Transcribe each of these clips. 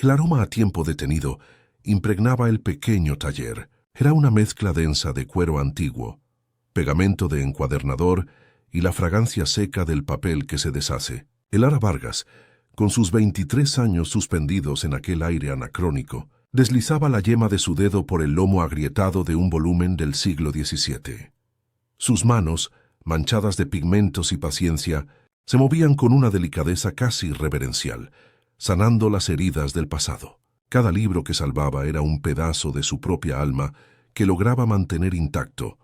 El aroma a tiempo detenido impregnaba el pequeño taller. Era una mezcla densa de cuero antiguo, pegamento de encuadernador y la fragancia seca del papel que se deshace. Elara Vargas, con sus 23 años suspendidos en aquel aire anacrónico, deslizaba la yema de su dedo por el lomo agrietado de un volumen del siglo XVII. Sus manos, manchadas de pigmentos y paciencia, se movían con una delicadeza casi reverencial, sanando las heridas del pasado. Cada libro que salvaba era un pedazo de su propia alma que lograba mantener intacto,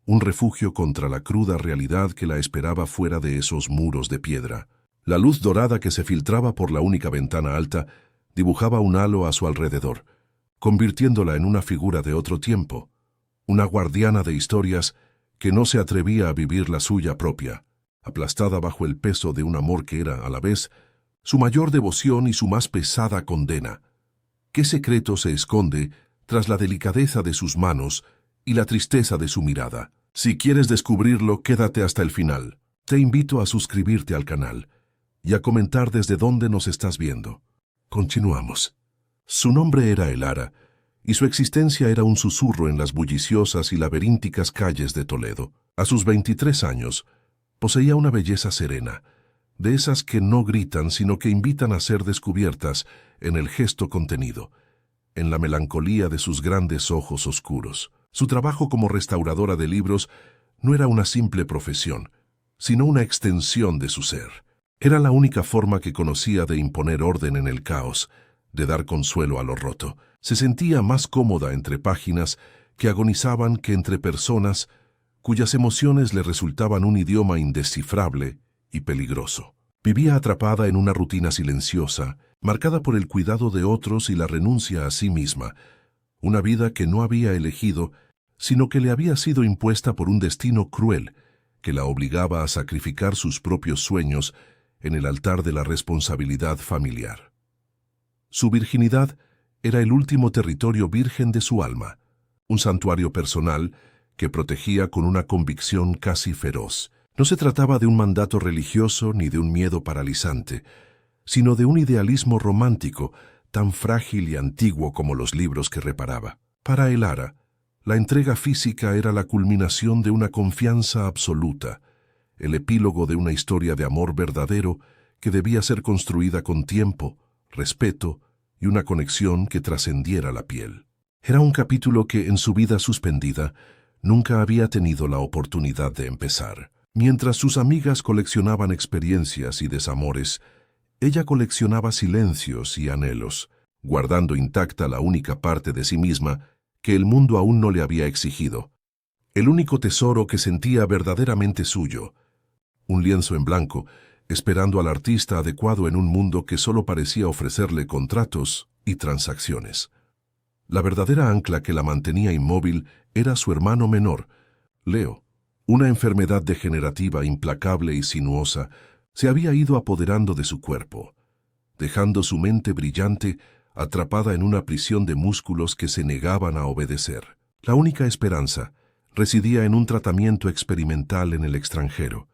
un refugio contra la cruda realidad que la esperaba fuera de esos muros de piedra. La luz dorada que se filtraba por la única ventana alta dibujaba un halo a su alrededor, convirtiéndola en una figura de otro tiempo, una guardiana de historias que no se atrevía a vivir la suya propia, aplastada bajo el peso de un amor que era, a la vez, su mayor devoción y su más pesada condena. ¿Qué secreto se esconde tras la delicadeza de sus manos y la tristeza de su mirada? Si quieres descubrirlo, quédate hasta el final. Te invito a suscribirte al canal y a comentar desde dónde nos estás viendo. Continuamos. Su nombre era Elara, y su existencia era un susurro en las bulliciosas y laberínticas calles de Toledo. A sus 23 años, poseía una belleza serena, de esas que no gritan sino que invitan a ser descubiertas en el gesto contenido, en la melancolía de sus grandes ojos oscuros. Su trabajo como restauradora de libros no era una simple profesión, sino una extensión de su ser. Era la única forma que conocía de imponer orden en el caos, de dar consuelo a lo roto. Se sentía más cómoda entre páginas que agonizaban que entre personas cuyas emociones le resultaban un idioma indescifrable y peligroso. Vivía atrapada en una rutina silenciosa, marcada por el cuidado de otros y la renuncia a sí misma, una vida que no había elegido, sino que le había sido impuesta por un destino cruel que la obligaba a sacrificar sus propios sueños en el altar de la responsabilidad familiar. Su virginidad era el último territorio virgen de su alma, un santuario personal que protegía con una convicción casi feroz. No se trataba de un mandato religioso ni de un miedo paralizante, sino de un idealismo romántico tan frágil y antiguo como los libros que reparaba. Para Elara, la entrega física era la culminación de una confianza absoluta, el epílogo de una historia de amor verdadero que debía ser construida con tiempo, respeto y una conexión que trascendiera la piel. Era un capítulo que, en su vida suspendida, nunca había tenido la oportunidad de empezar. Mientras sus amigas coleccionaban experiencias y desamores, ella coleccionaba silencios y anhelos, guardando intacta la única parte de sí misma que el mundo aún no le había exigido, el único tesoro que sentía verdaderamente suyo, un lienzo en blanco, esperando al artista adecuado en un mundo que solo parecía ofrecerle contratos y transacciones. La verdadera ancla que la mantenía inmóvil era su hermano menor, Leo. Una enfermedad degenerativa implacable y sinuosa se había ido apoderando de su cuerpo, dejando su mente brillante atrapada en una prisión de músculos que se negaban a obedecer. La única esperanza residía en un tratamiento experimental en el extranjero,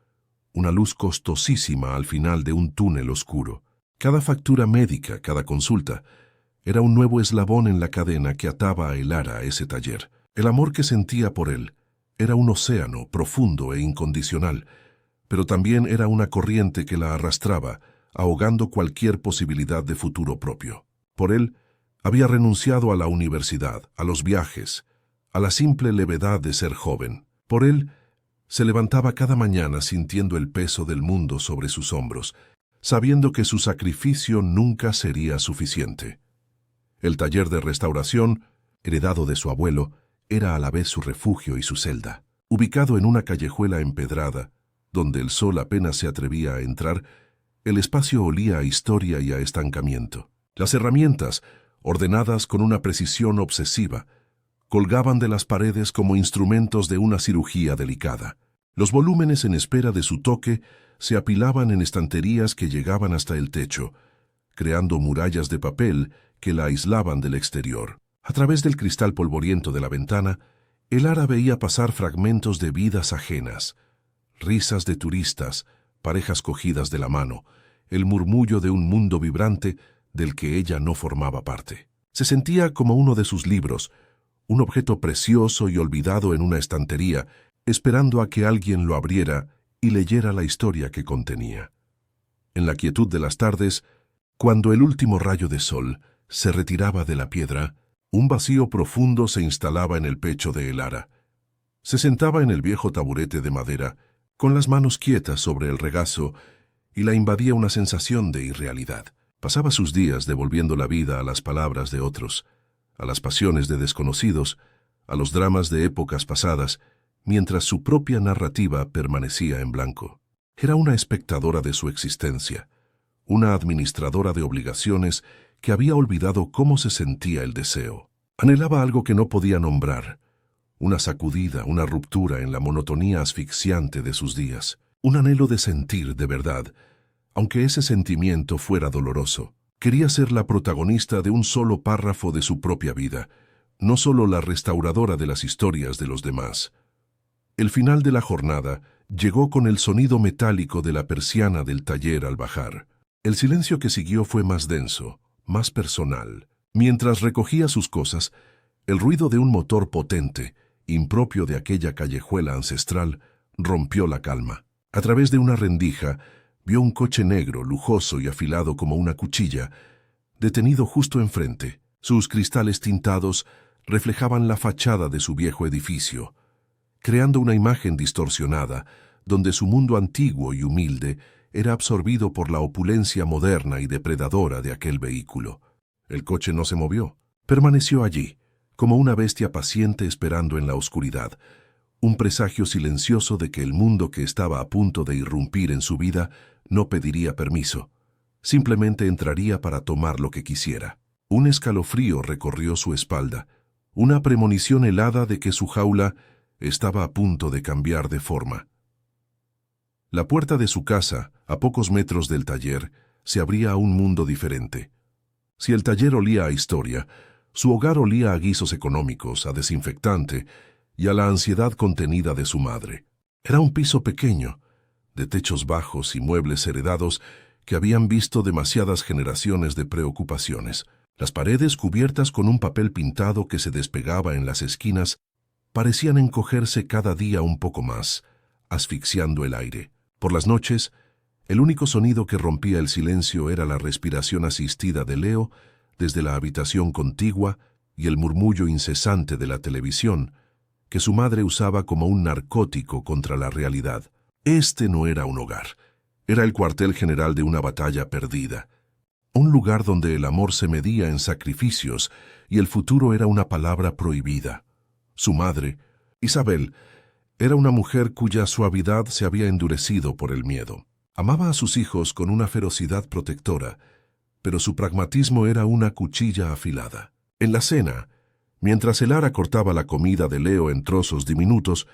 una luz costosísima al final de un túnel oscuro. Cada factura médica, cada consulta, era un nuevo eslabón en la cadena que ataba a Elara a ese taller. El amor que sentía por él era un océano profundo e incondicional, pero también era una corriente que la arrastraba, ahogando cualquier posibilidad de futuro propio. Por él, había renunciado a la universidad, a los viajes, a la simple levedad de ser joven. Por él, se levantaba cada mañana sintiendo el peso del mundo sobre sus hombros, sabiendo que su sacrificio nunca sería suficiente. El taller de restauración, heredado de su abuelo, era a la vez su refugio y su celda. Ubicado en una callejuela empedrada, donde el sol apenas se atrevía a entrar, el espacio olía a historia y a estancamiento. Las herramientas, ordenadas con una precisión obsesiva, colgaban de las paredes como instrumentos de una cirugía delicada. Los volúmenes en espera de su toque se apilaban en estanterías que llegaban hasta el techo, creando murallas de papel que la aislaban del exterior. A través del cristal polvoriento de la ventana, Elara veía pasar fragmentos de vidas ajenas, risas de turistas, parejas cogidas de la mano, el murmullo de un mundo vibrante del que ella no formaba parte. Se sentía como uno de sus libros, un objeto precioso y olvidado en una estantería, esperando a que alguien lo abriera y leyera la historia que contenía. En la quietud de las tardes, cuando el último rayo de sol se retiraba de la piedra, un vacío profundo se instalaba en el pecho de Elara. Se sentaba en el viejo taburete de madera, con las manos quietas sobre el regazo, y la invadía una sensación de irrealidad. Pasaba sus días devolviendo la vida a las palabras de otros, a las pasiones de desconocidos, a los dramas de épocas pasadas, mientras su propia narrativa permanecía en blanco. Era una espectadora de su existencia, una administradora de obligaciones que había olvidado cómo se sentía el deseo. Anhelaba algo que no podía nombrar, una sacudida, una ruptura en la monotonía asfixiante de sus días, un anhelo de sentir de verdad, aunque ese sentimiento fuera doloroso. Quería ser la protagonista de un solo párrafo de su propia vida, no solo la restauradora de las historias de los demás. El final de la jornada llegó con el sonido metálico de la persiana del taller al bajar. El silencio que siguió fue más denso, más personal. Mientras recogía sus cosas, el ruido de un motor potente, impropio de aquella callejuela ancestral, rompió la calma. A través de una rendija, vio un coche negro, lujoso y afilado como una cuchilla, detenido justo enfrente. Sus cristales tintados reflejaban la fachada de su viejo edificio, creando una imagen distorsionada, donde su mundo antiguo y humilde era absorbido por la opulencia moderna y depredadora de aquel vehículo. El coche no se movió, permaneció allí, como una bestia paciente esperando en la oscuridad, un presagio silencioso de que el mundo que estaba a punto de irrumpir en su vida no pediría permiso, simplemente entraría para tomar lo que quisiera. Un escalofrío recorrió su espalda, una premonición helada de que su jaula estaba a punto de cambiar de forma. La puerta de su casa, a pocos metros del taller, se abría a un mundo diferente. Si el taller olía a historia, su hogar olía a guisos económicos, a desinfectante y a la ansiedad contenida de su madre. Era un piso pequeño, de techos bajos y muebles heredados que habían visto demasiadas generaciones de preocupaciones. Las paredes, cubiertas con un papel pintado que se despegaba en las esquinas, parecían encogerse cada día un poco más, asfixiando el aire. Por las noches, el único sonido que rompía el silencio era la respiración asistida de Leo desde la habitación contigua y el murmullo incesante de la televisión, que su madre usaba como un narcótico contra la realidad. Este no era un hogar, era el cuartel general de una batalla perdida, un lugar donde el amor se medía en sacrificios y el futuro era una palabra prohibida. Su madre, Isabel, era una mujer cuya suavidad se había endurecido por el miedo. Amaba a sus hijos con una ferocidad protectora, pero su pragmatismo era una cuchilla afilada. En la cena, mientras Elara cortaba la comida de Leo en trozos diminutos,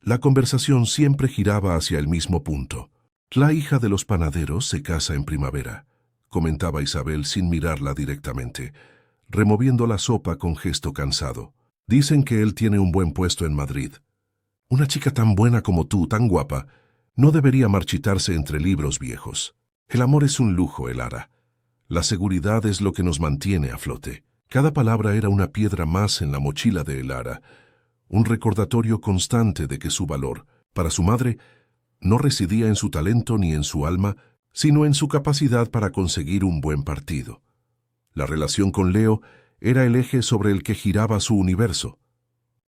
la conversación siempre giraba hacia el mismo punto. La hija de los panaderos se casa en primavera, comentaba Isabel sin mirarla directamente, removiendo la sopa con gesto cansado. Dicen que él tiene un buen puesto en Madrid. Una chica tan buena como tú, tan guapa, no debería marchitarse entre libros viejos. El amor es un lujo, Elara. La seguridad es lo que nos mantiene a flote. Cada palabra era una piedra más en la mochila de Elara, un recordatorio constante de que su valor, para su madre, no residía en su talento ni en su alma, sino en su capacidad para conseguir un buen partido. La relación con Leo era el eje sobre el que giraba su universo.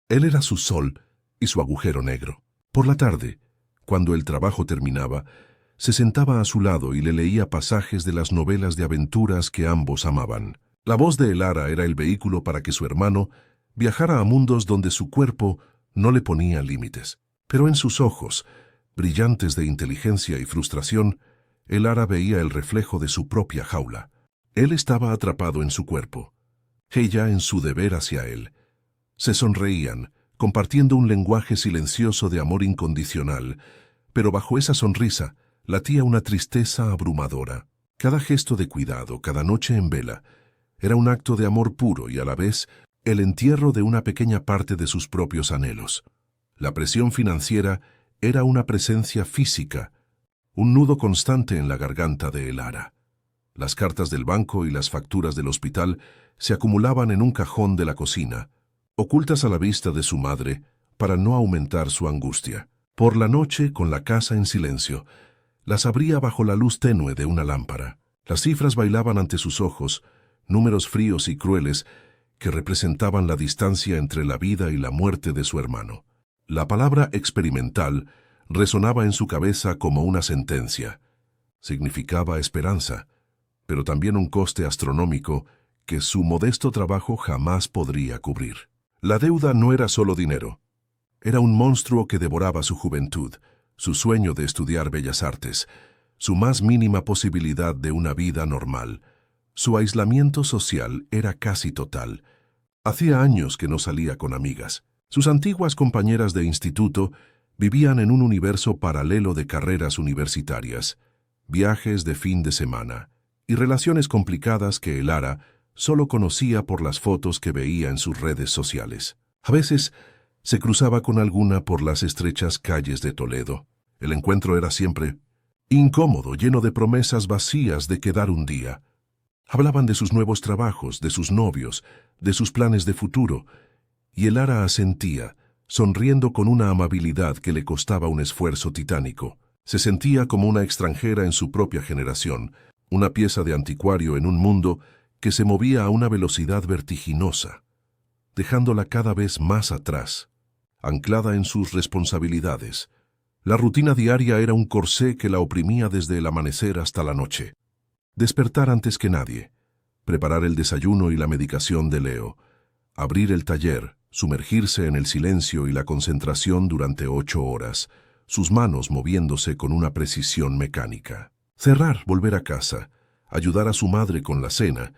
Él era su sol y su agujero negro. Por la tarde, cuando el trabajo terminaba, se sentaba a su lado y le leía pasajes de las novelas de aventuras que ambos amaban. La voz de Elara era el vehículo para que su hermano viajara a mundos donde su cuerpo no le ponía límites. Pero en sus ojos, brillantes de inteligencia y frustración, Elara veía el reflejo de su propia jaula. Él estaba atrapado en su cuerpo, ella en su deber hacia él. Se sonreían, compartiendo un lenguaje silencioso de amor incondicional, pero bajo esa sonrisa latía una tristeza abrumadora. Cada gesto de cuidado, cada noche en vela, era un acto de amor puro y a la vez el entierro de una pequeña parte de sus propios anhelos. La presión financiera era una presencia física, un nudo constante en la garganta de Elara. Las cartas del banco y las facturas del hospital se acumulaban en un cajón de la cocina, ocultas a la vista de su madre para no aumentar su angustia. Por la noche, con la casa en silencio, las abría bajo la luz tenue de una lámpara. Las cifras bailaban ante sus ojos, números fríos y crueles que representaban la distancia entre la vida y la muerte de su hermano. La palabra experimental resonaba en su cabeza como una sentencia. Significaba esperanza, pero también un coste astronómico que su modesto trabajo jamás podría cubrir. La deuda no era solo dinero. Era un monstruo que devoraba su juventud, su sueño de estudiar bellas artes, su más mínima posibilidad de una vida normal. Su aislamiento social era casi total. Hacía años que no salía con amigas. Sus antiguas compañeras de instituto vivían en un universo paralelo de carreras universitarias, viajes de fin de semana y relaciones complicadas que Elara solo conocía por las fotos que veía en sus redes sociales. A veces se cruzaba con alguna por las estrechas calles de Toledo. El encuentro era siempre incómodo, lleno de promesas vacías de quedar un día. Hablaban de sus nuevos trabajos, de sus novios, de sus planes de futuro, y Elara asentía, sonriendo con una amabilidad que le costaba un esfuerzo titánico. Se sentía como una extranjera en su propia generación, una pieza de anticuario en un mundo que se movía a una velocidad vertiginosa, dejándola cada vez más atrás, anclada en sus responsabilidades. La rutina diaria era un corsé que la oprimía desde el amanecer hasta la noche. Despertar antes que nadie, preparar el desayuno y la medicación de Leo, abrir el taller, sumergirse en el silencio y la concentración durante 8 horas, sus manos moviéndose con una precisión mecánica. Cerrar, volver a casa, ayudar a su madre con la cena,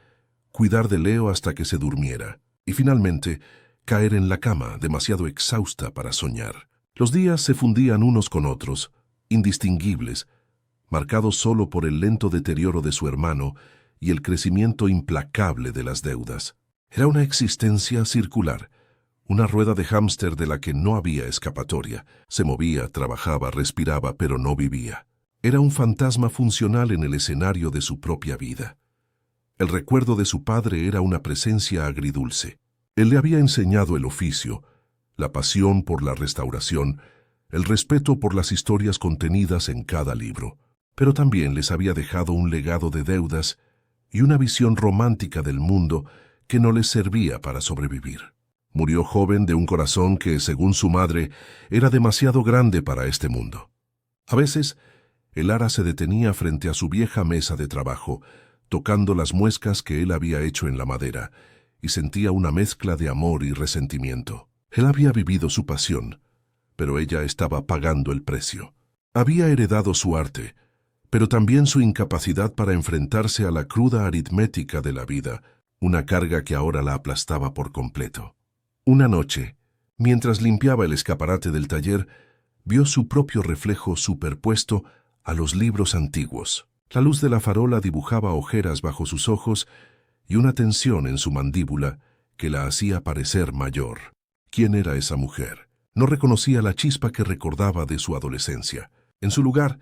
cuidar de Leo hasta que se durmiera, y finalmente caer en la cama, demasiado exhausta para soñar. Los días se fundían unos con otros, indistinguibles, marcados solo por el lento deterioro de su hermano y el crecimiento implacable de las deudas. Era una existencia circular, una rueda de hámster de la que no había escapatoria. Se movía, trabajaba, respiraba, pero no vivía. Era un fantasma funcional en el escenario de su propia vida. El recuerdo de su padre era una presencia agridulce. Él le había enseñado el oficio, la pasión por la restauración, el respeto por las historias contenidas en cada libro, pero también les había dejado un legado de deudas y una visión romántica del mundo que no les servía para sobrevivir. Murió joven de un corazón que, según su madre, era demasiado grande para este mundo. A veces, Elara se detenía frente a su vieja mesa de trabajo, tocando las muescas que él había hecho en la madera, y sentía una mezcla de amor y resentimiento. Él había vivido su pasión, pero ella estaba pagando el precio. Había heredado su arte, pero también su incapacidad para enfrentarse a la cruda aritmética de la vida, una carga que ahora la aplastaba por completo. Una noche, mientras limpiaba el escaparate del taller, vio su propio reflejo superpuesto a los libros antiguos. La luz de la farola dibujaba ojeras bajo sus ojos y una tensión en su mandíbula que la hacía parecer mayor. ¿Quién era esa mujer? No reconocía la chispa que recordaba de su adolescencia. En su lugar,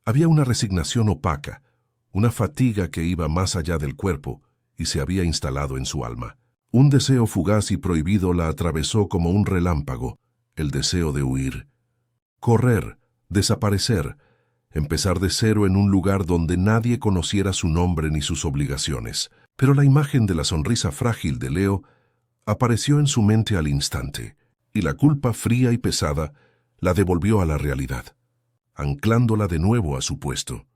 había una resignación opaca, una fatiga que iba más allá del cuerpo y se había instalado en su alma. Un deseo fugaz y prohibido la atravesó como un relámpago, el deseo de huir. Correr, desaparecer, empezar de cero en un lugar donde nadie conociera su nombre ni sus obligaciones. Pero la imagen de la sonrisa frágil de Leo apareció en su mente al instante, y la culpa fría y pesada la devolvió a la realidad, anclándola de nuevo a su puesto.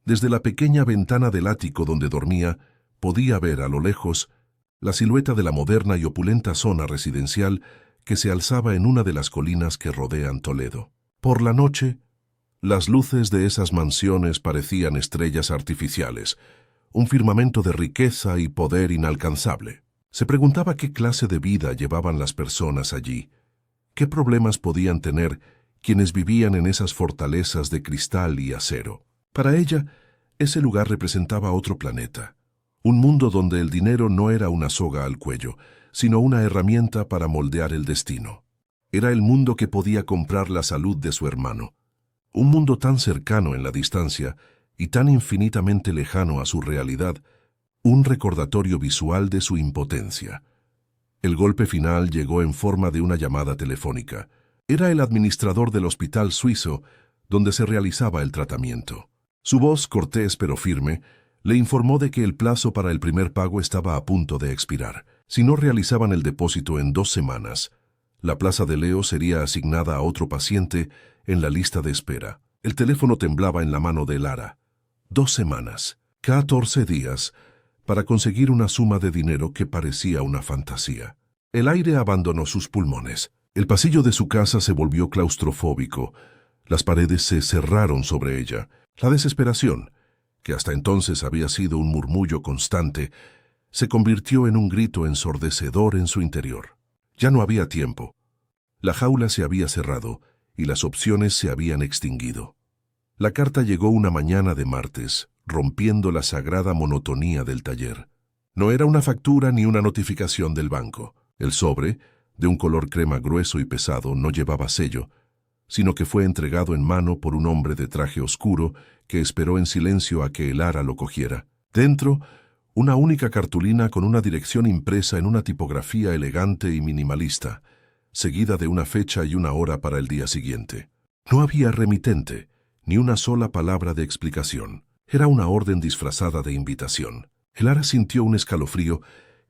Desde la pequeña ventana del ático donde dormía, podía ver a lo lejos la silueta de la moderna y opulenta zona residencial que se alzaba en una de las colinas que rodean Toledo. Por la noche, las luces de esas mansiones parecían estrellas artificiales, un firmamento de riqueza y poder inalcanzable. Se preguntaba qué clase de vida llevaban las personas allí, qué problemas podían tener quienes vivían en esas fortalezas de cristal y acero. Para ella, ese lugar representaba otro planeta, un mundo donde el dinero no era una soga al cuello, sino una herramienta para moldear el destino. Era el mundo que podía comprar la salud de su hermano, un mundo tan cercano en la distancia y tan infinitamente lejano a su realidad, un recordatorio visual de su impotencia. El golpe final llegó en forma de una llamada telefónica. Era el administrador del hospital suizo donde se realizaba el tratamiento. Su voz, cortés pero firme, le informó de que el plazo para el primer pago estaba a punto de expirar. Si no realizaban el depósito en 2 semanas, la plaza de Leo sería asignada a otro paciente en la lista de espera. El teléfono temblaba en la mano de Lara. 2 semanas, 14 días, para conseguir una suma de dinero que parecía una fantasía. El aire abandonó sus pulmones. El pasillo de su casa se volvió claustrofóbico. Las paredes se cerraron sobre ella. La desesperación, que hasta entonces había sido un murmullo constante, se convirtió en un grito ensordecedor en su interior. Ya no había tiempo. La jaula se había cerrado y las opciones se habían extinguido. La carta llegó una mañana de martes, rompiendo la sagrada monotonía del taller. No era una factura ni una notificación del banco. El sobre, de un color crema grueso y pesado, no llevaba sello, sino que fue entregado en mano por un hombre de traje oscuro que esperó en silencio a que Lara lo cogiera. Dentro, una única cartulina con una dirección impresa en una tipografía elegante y minimalista, seguida de una fecha y una hora para el día siguiente. No había remitente, ni una sola palabra de explicación. Era una orden disfrazada de invitación. Lara sintió un escalofrío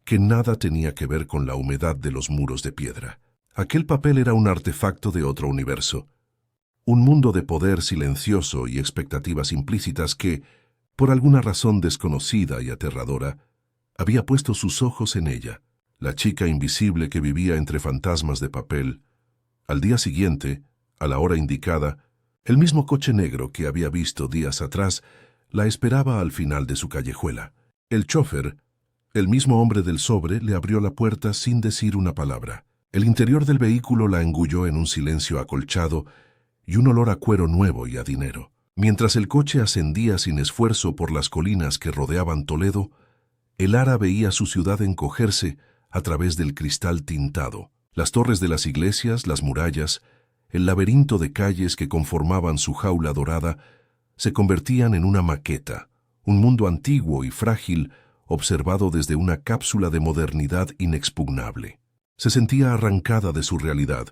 que nada tenía que ver con la humedad de los muros de piedra. Aquel papel era un artefacto de otro universo. Un mundo de poder silencioso y expectativas implícitas que, por alguna razón desconocida y aterradora, había puesto sus ojos en ella, la chica invisible que vivía entre fantasmas de papel. Al día siguiente, a la hora indicada, el mismo coche negro que había visto días atrás la esperaba al final de su callejuela. El chofer, el mismo hombre del sobre, le abrió la puerta sin decir una palabra. El interior del vehículo la engulló en un silencio acolchado y un olor a cuero nuevo y a dinero. Mientras el coche ascendía sin esfuerzo por las colinas que rodeaban Toledo, Lara veía su ciudad encogerse a través del cristal tintado. Las torres de las iglesias, las murallas, el laberinto de calles que conformaban su jaula dorada, se convertían en una maqueta, un mundo antiguo y frágil observado desde una cápsula de modernidad inexpugnable. Se sentía arrancada de su realidad,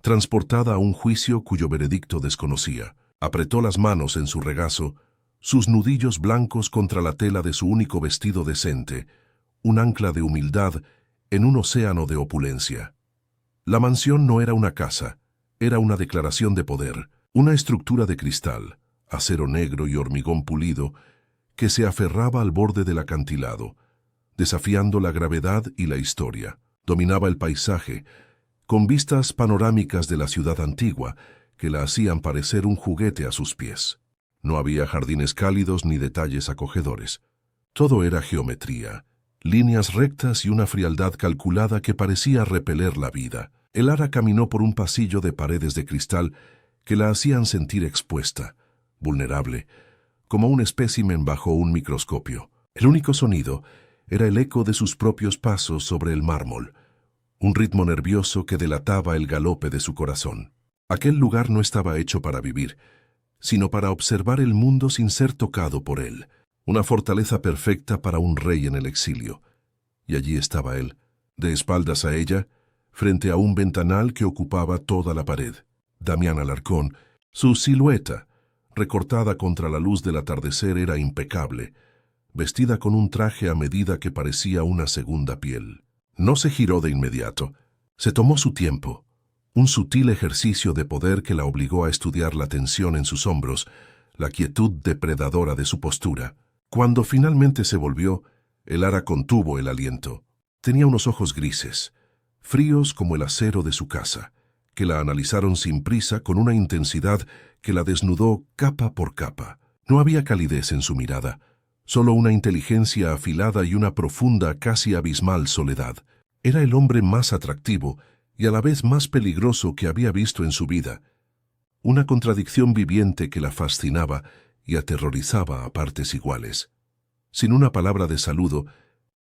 transportada a un juicio cuyo veredicto desconocía. Apretó las manos en su regazo, sus nudillos blancos contra la tela de su único vestido decente, un ancla de humildad en un océano de opulencia. La mansión no era una casa, era una declaración de poder, una estructura de cristal, acero negro y hormigón pulido, que se aferraba al borde del acantilado, desafiando la gravedad y la historia. Dominaba el paisaje, con vistas panorámicas de la ciudad antigua, que la hacían parecer un juguete a sus pies. No había jardines cálidos ni detalles acogedores. Todo era geometría, líneas rectas y una frialdad calculada que parecía repeler la vida. Lara caminó por un pasillo de paredes de cristal que la hacían sentir expuesta, vulnerable, como un espécimen bajo un microscopio. El único sonido era el eco de sus propios pasos sobre el mármol, un ritmo nervioso que delataba el galope de su corazón. Aquel lugar no estaba hecho para vivir, sino para observar el mundo sin ser tocado por él, una fortaleza perfecta para un rey en el exilio. Y allí estaba él, de espaldas a ella, frente a un ventanal que ocupaba toda la pared. Damián Alarcón, su silueta, recortada contra la luz del atardecer, era impecable, vestida con un traje a medida que parecía una segunda piel. No se giró de inmediato, se tomó su tiempo, un sutil ejercicio de poder que la obligó a estudiar la tensión en sus hombros, la quietud depredadora de su postura. Cuando finalmente se volvió, Lara contuvo el aliento. Tenía unos ojos grises, fríos como el acero de su casa, que la analizaron sin prisa con una intensidad que la desnudó capa por capa. No había calidez en su mirada, solo una inteligencia afilada y una profunda, casi abismal soledad. Era el hombre más atractivo y a la vez más peligroso que había visto en su vida. Una contradicción viviente que la fascinaba y aterrorizaba a partes iguales. Sin una palabra de saludo,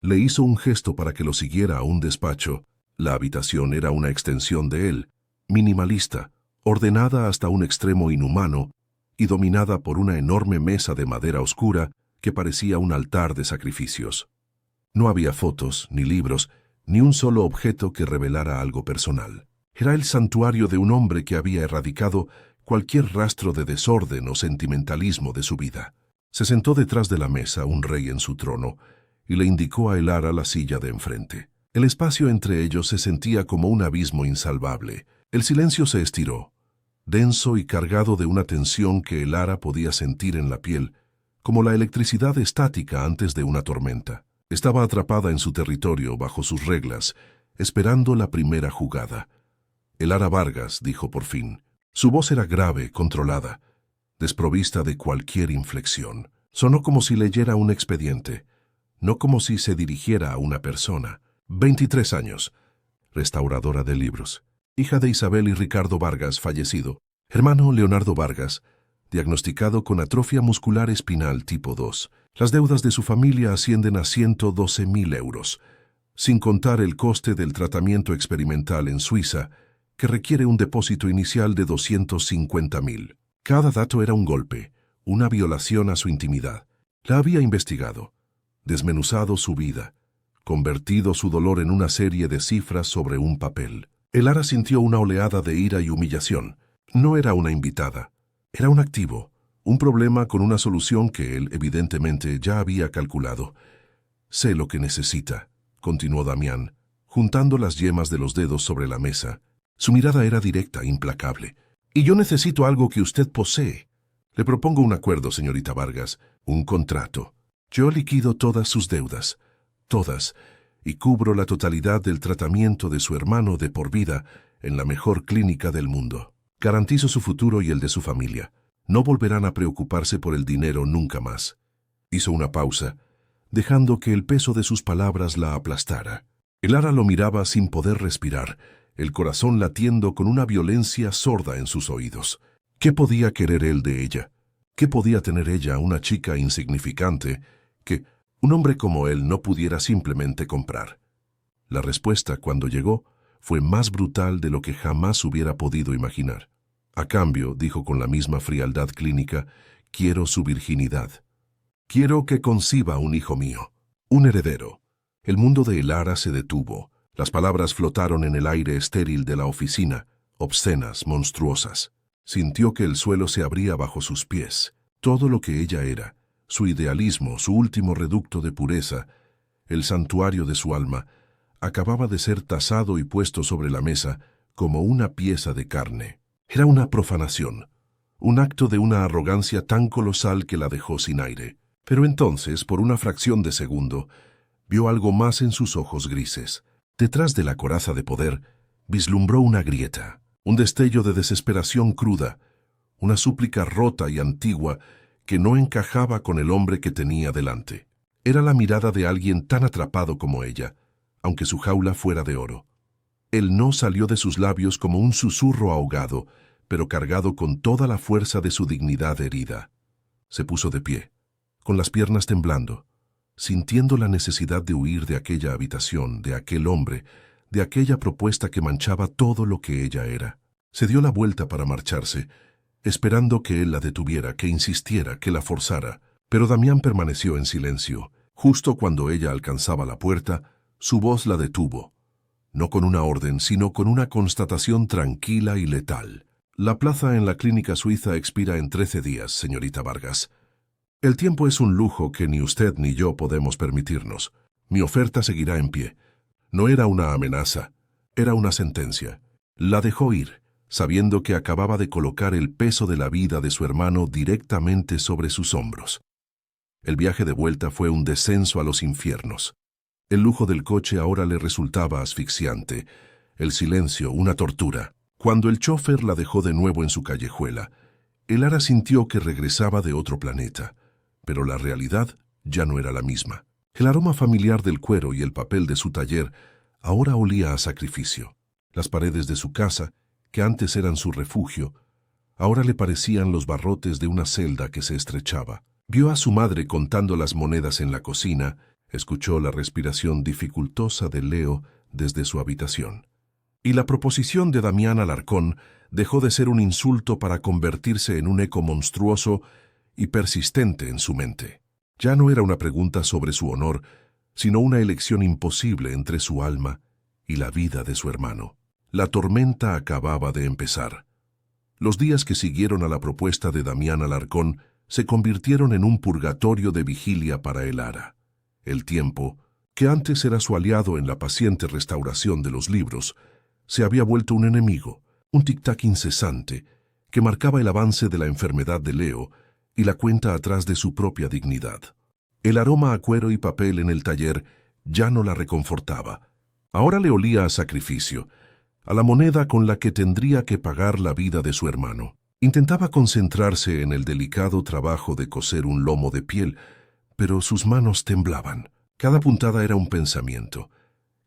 le hizo un gesto para que lo siguiera a un despacho. La habitación era una extensión de él, minimalista, ordenada hasta un extremo inhumano, y dominada por una enorme mesa de madera oscura que parecía un altar de sacrificios. No había fotos, ni libros, ni un solo objeto que revelara algo personal. Era el santuario de un hombre que había erradicado cualquier rastro de desorden o sentimentalismo de su vida. Se sentó detrás de la mesa un rey en su trono y le indicó a Elara la silla de enfrente. El espacio entre ellos se sentía como un abismo insalvable. El silencio se estiró, denso y cargado de una tensión que Elara podía sentir en la piel, como la electricidad estática antes de una tormenta. Estaba atrapada en su territorio, bajo sus reglas, esperando la primera jugada. Elara Vargas, dijo por fin. Su voz era grave, controlada, desprovista de cualquier inflexión. Sonó como si leyera un expediente, no como si se dirigiera a una persona. 23 años, restauradora de libros, hija de Isabel y Ricardo Vargas, fallecido, hermano Leonardo Vargas, diagnosticado con atrofia muscular espinal tipo 2. Las deudas de su familia ascienden a 112.000 euros, sin contar el coste del tratamiento experimental en Suiza, que requiere un depósito inicial de 250.000. Cada dato era un golpe, una violación a su intimidad. La había investigado, desmenuzado su vida, convertido su dolor en una serie de cifras sobre un papel. Elara sintió una oleada de ira y humillación. No era una invitada, era un activo, un problema con una solución que él, evidentemente, ya había calculado. Sé lo que necesita, continuó Damián, juntando las yemas de los dedos sobre la mesa. Su mirada era directa, implacable. Y yo necesito algo que usted posee. Le propongo un acuerdo, señorita Vargas, un contrato. Yo liquido todas sus deudas, todas, y cubro la totalidad del tratamiento de su hermano de por vida en la mejor clínica del mundo. Garantizo su futuro y el de su familia. No volverán a preocuparse por el dinero nunca más. Hizo una pausa, dejando que el peso de sus palabras la aplastara. Elara lo miraba sin poder respirar, el corazón latiendo con una violencia sorda en sus oídos. ¿Qué podía querer él de ella? ¿Qué podía tener ella, una chica insignificante, que un hombre como él no pudiera simplemente comprar? La respuesta, cuando llegó, fue más brutal de lo que jamás hubiera podido imaginar. A cambio, dijo con la misma frialdad clínica, quiero su virginidad. Quiero que conciba un hijo mío, un heredero. El mundo de Elara se detuvo. Las palabras flotaron en el aire estéril de la oficina, obscenas, monstruosas. Sintió que el suelo se abría bajo sus pies. Todo lo que ella era, su idealismo, su último reducto de pureza, el santuario de su alma, acababa de ser tasado y puesto sobre la mesa como una pieza de carne. Era una profanación, un acto de una arrogancia tan colosal que la dejó sin aire. Pero entonces, por una fracción de segundo, vio algo más en sus ojos grises. Detrás de la coraza de poder, vislumbró una grieta, un destello de desesperación cruda, una súplica rota y antigua que no encajaba con el hombre que tenía delante. Era la mirada de alguien tan atrapado como ella, aunque su jaula fuera de oro. El no salió de sus labios como un susurro ahogado, pero cargado con toda la fuerza de su dignidad herida. Se puso de pie, con las piernas temblando, sintiendo la necesidad de huir de aquella habitación, de aquel hombre, de aquella propuesta que manchaba todo lo que ella era. Se dio la vuelta para marcharse, esperando que él la detuviera, que insistiera, que la forzara. Pero Damián permaneció en silencio. Justo cuando ella alcanzaba la puerta, su voz la detuvo. No con una orden, sino con una constatación tranquila y letal. La plaza en la clínica suiza expira en 13 días, señorita Vargas. El tiempo es un lujo que ni usted ni yo podemos permitirnos. Mi oferta seguirá en pie. No era una amenaza, era una sentencia. La dejó ir, sabiendo que acababa de colocar el peso de la vida de su hermano directamente sobre sus hombros. El viaje de vuelta fue un descenso a los infiernos. El lujo del coche ahora le resultaba asfixiante, el silencio una tortura. Cuando el chófer la dejó de nuevo en su callejuela, Elara sintió que regresaba de otro planeta. Pero la realidad ya no era la misma. El aroma familiar del cuero y el papel de su taller ahora olía a sacrificio. Las paredes de su casa, que antes eran su refugio, ahora le parecían los barrotes de una celda que se estrechaba. Vio a su madre contando las monedas en la cocina, escuchó la respiración dificultosa de Leo desde su habitación. Y la proposición de Damián Alarcón dejó de ser un insulto para convertirse en un eco monstruoso y persistente en su mente. Ya no era una pregunta sobre su honor, sino una elección imposible entre su alma y la vida de su hermano. La tormenta acababa de empezar. Los días que siguieron a la propuesta de Damián Alarcón se convirtieron en un purgatorio de vigilia para Elara. El tiempo, que antes era su aliado en la paciente restauración de los libros, se había vuelto un enemigo, un tic-tac incesante que marcaba el avance de la enfermedad de Leo y la cuenta atrás de su propia dignidad. El aroma a cuero y papel en el taller ya no la reconfortaba. Ahora le olía a sacrificio, a la moneda con la que tendría que pagar la vida de su hermano. Intentaba concentrarse en el delicado trabajo de coser un lomo de piel, pero sus manos temblaban. Cada puntada era un pensamiento,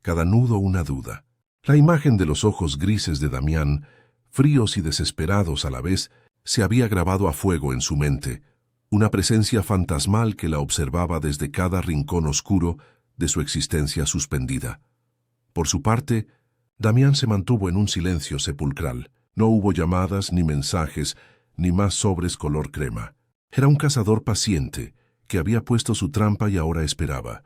cada nudo una duda. La imagen de los ojos grises de Damián, fríos y desesperados a la vez, se había grabado a fuego en su mente, una presencia fantasmal que la observaba desde cada rincón oscuro de su existencia suspendida. Por su parte, Damián se mantuvo en un silencio sepulcral. No hubo llamadas, ni mensajes, ni más sobres color crema. Era un cazador paciente, que había puesto su trampa y ahora esperaba,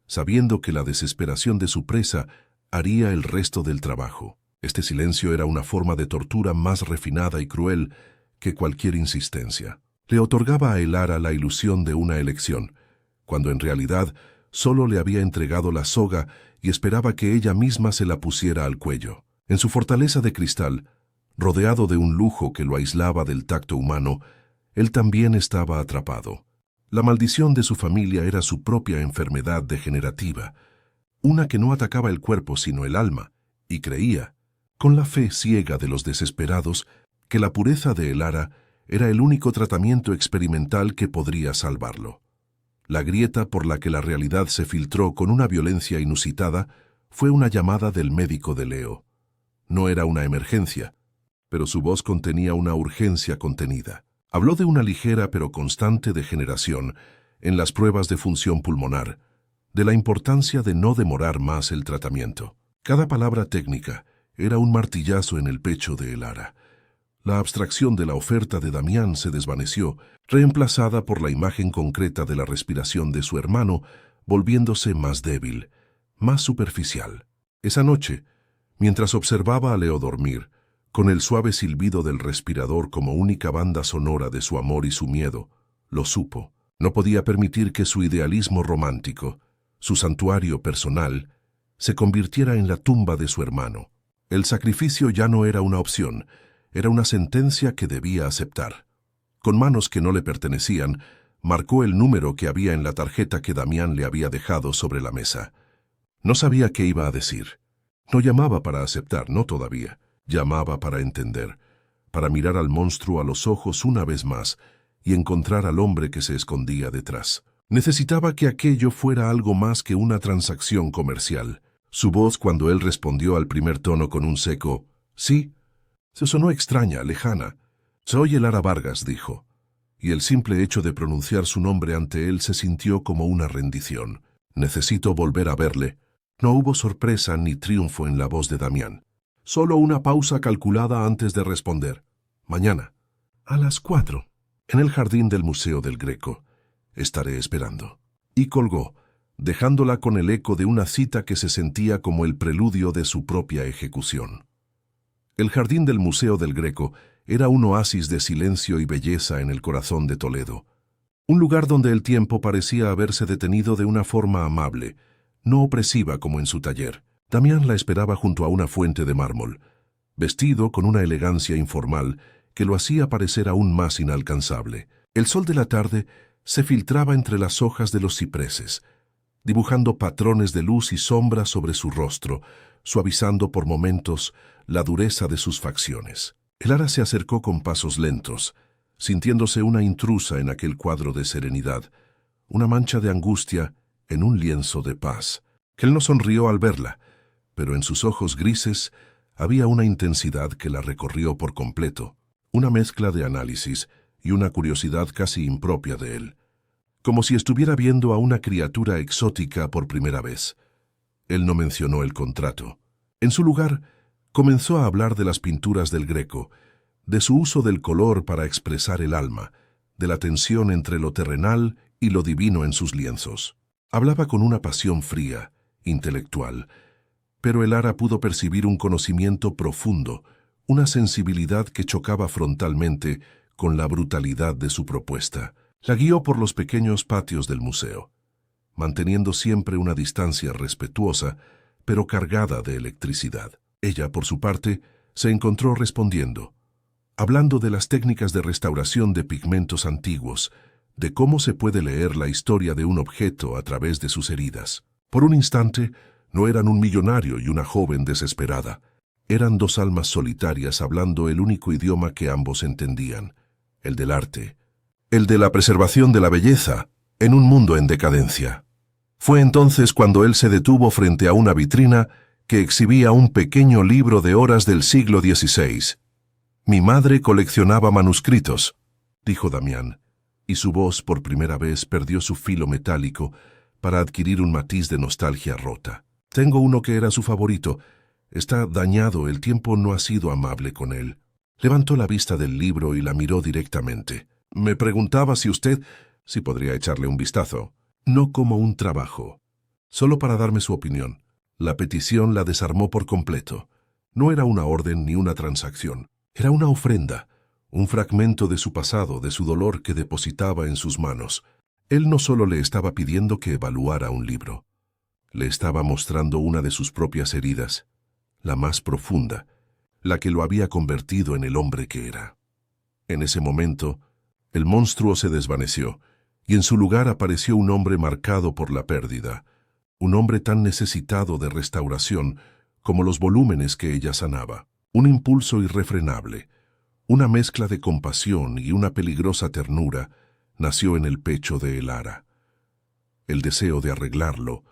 sabiendo que la desesperación de su presa haría el resto del trabajo. Este silencio era una forma de tortura más refinada y cruel que cualquier insistencia. Le otorgaba a Elara la ilusión de una elección, cuando en realidad solo le había entregado la soga y esperaba que ella misma se la pusiera al cuello. En su fortaleza de cristal, rodeado de un lujo que lo aislaba del tacto humano, él también estaba atrapado. La maldición de su familia era su propia enfermedad degenerativa, una que no atacaba el cuerpo sino el alma, y creía, con la fe ciega de los desesperados, que la pureza de Elara era el único tratamiento experimental que podría salvarlo. La grieta por la que la realidad se filtró con una violencia inusitada fue una llamada del médico de Leo. No era una emergencia, pero su voz contenía una urgencia contenida. Habló de una ligera pero constante degeneración en las pruebas de función pulmonar, de la importancia de no demorar más el tratamiento. Cada palabra técnica era un martillazo en el pecho de Elara. La abstracción de la oferta de Damián se desvaneció, reemplazada por la imagen concreta de la respiración de su hermano, volviéndose más débil, más superficial. Esa noche, mientras observaba a Leo dormir, con el suave silbido del respirador como única banda sonora de su amor y su miedo, lo supo. No podía permitir que su idealismo romántico, su santuario personal, se convirtiera en la tumba de su hermano. El sacrificio ya no era una opción, era una sentencia que debía aceptar. Con manos que no le pertenecían, marcó el número que había en la tarjeta que Damián le había dejado sobre la mesa. No sabía qué iba a decir. No llamaba para aceptar, no todavía. Llamaba para entender, para mirar al monstruo a los ojos una vez más y encontrar al hombre que se escondía detrás. Necesitaba que aquello fuera algo más que una transacción comercial. Su voz, cuando él respondió al primer tono con un seco «sí», se sonó extraña, lejana. «Soy Elara Vargas», dijo, y el simple hecho de pronunciar su nombre ante él se sintió como una rendición. «Necesito volver a verle». No hubo sorpresa ni triunfo en la voz de Damián. Solo una pausa calculada antes de responder. «Mañana, a las 4, en el jardín del Museo del Greco. Estaré esperando». Y colgó, dejándola con el eco de una cita que se sentía como el preludio de su propia ejecución. El jardín del Museo del Greco era un oasis de silencio y belleza en el corazón de Toledo. Un lugar donde el tiempo parecía haberse detenido de una forma amable, no opresiva como en su taller. Damián la esperaba junto a una fuente de mármol, vestido con una elegancia informal que lo hacía parecer aún más inalcanzable. El sol de la tarde se filtraba entre las hojas de los cipreses, dibujando patrones de luz y sombra sobre su rostro, suavizando por momentos la dureza de sus facciones. Elara se acercó con pasos lentos, sintiéndose una intrusa en aquel cuadro de serenidad, una mancha de angustia en un lienzo de paz. Él no sonrió al verla, pero en sus ojos grises había una intensidad que la recorrió por completo, una mezcla de análisis y una curiosidad casi impropia de él, como si estuviera viendo a una criatura exótica por primera vez. Él no mencionó el contrato. En su lugar, Comenzó a hablar de las pinturas del Greco, de su uso del color para expresar el alma, de la tensión entre lo terrenal y lo divino en sus lienzos. Hablaba con una pasión fría, intelectual, pero Elara pudo percibir un conocimiento profundo, una sensibilidad que chocaba frontalmente con la brutalidad de su propuesta. La guió por los pequeños patios del museo, manteniendo siempre una distancia respetuosa, pero cargada de electricidad. Ella, por su parte, se encontró respondiendo, hablando de las técnicas de restauración de pigmentos antiguos, de cómo se puede leer la historia de un objeto a través de sus heridas. Por un instante, no eran un millonario y una joven desesperada. Eran dos almas solitarias hablando el único idioma que ambos entendían, el del arte, el de la preservación de la belleza en un mundo en decadencia. Fue entonces cuando él se detuvo frente a una vitrina que exhibía un pequeño libro de horas del siglo XVI. «Mi madre coleccionaba manuscritos», dijo Damián, y su voz por primera vez perdió su filo metálico para adquirir un matiz de nostalgia rota. «Tengo uno que era su favorito. Está dañado, el tiempo no ha sido amable con él». Levantó la vista del libro y la miró directamente. «Me preguntaba si podría echarle un vistazo. No como un trabajo, solo para darme su opinión». La petición la desarmó por completo. No era una orden ni una transacción. Era una ofrenda, un fragmento de su pasado, de su dolor que depositaba en sus manos. Él no solo le estaba pidiendo que evaluara un libro, le estaba mostrando una de sus propias heridas, la más profunda, la que lo había convertido en el hombre que era. En ese momento, el monstruo se desvaneció, y en su lugar apareció un hombre marcado por la pérdida, un hombre tan necesitado de restauración como los volúmenes que ella sanaba. Un impulso irrefrenable, una mezcla de compasión y una peligrosa ternura, nació en el pecho de Elara. El deseo de arreglarlo,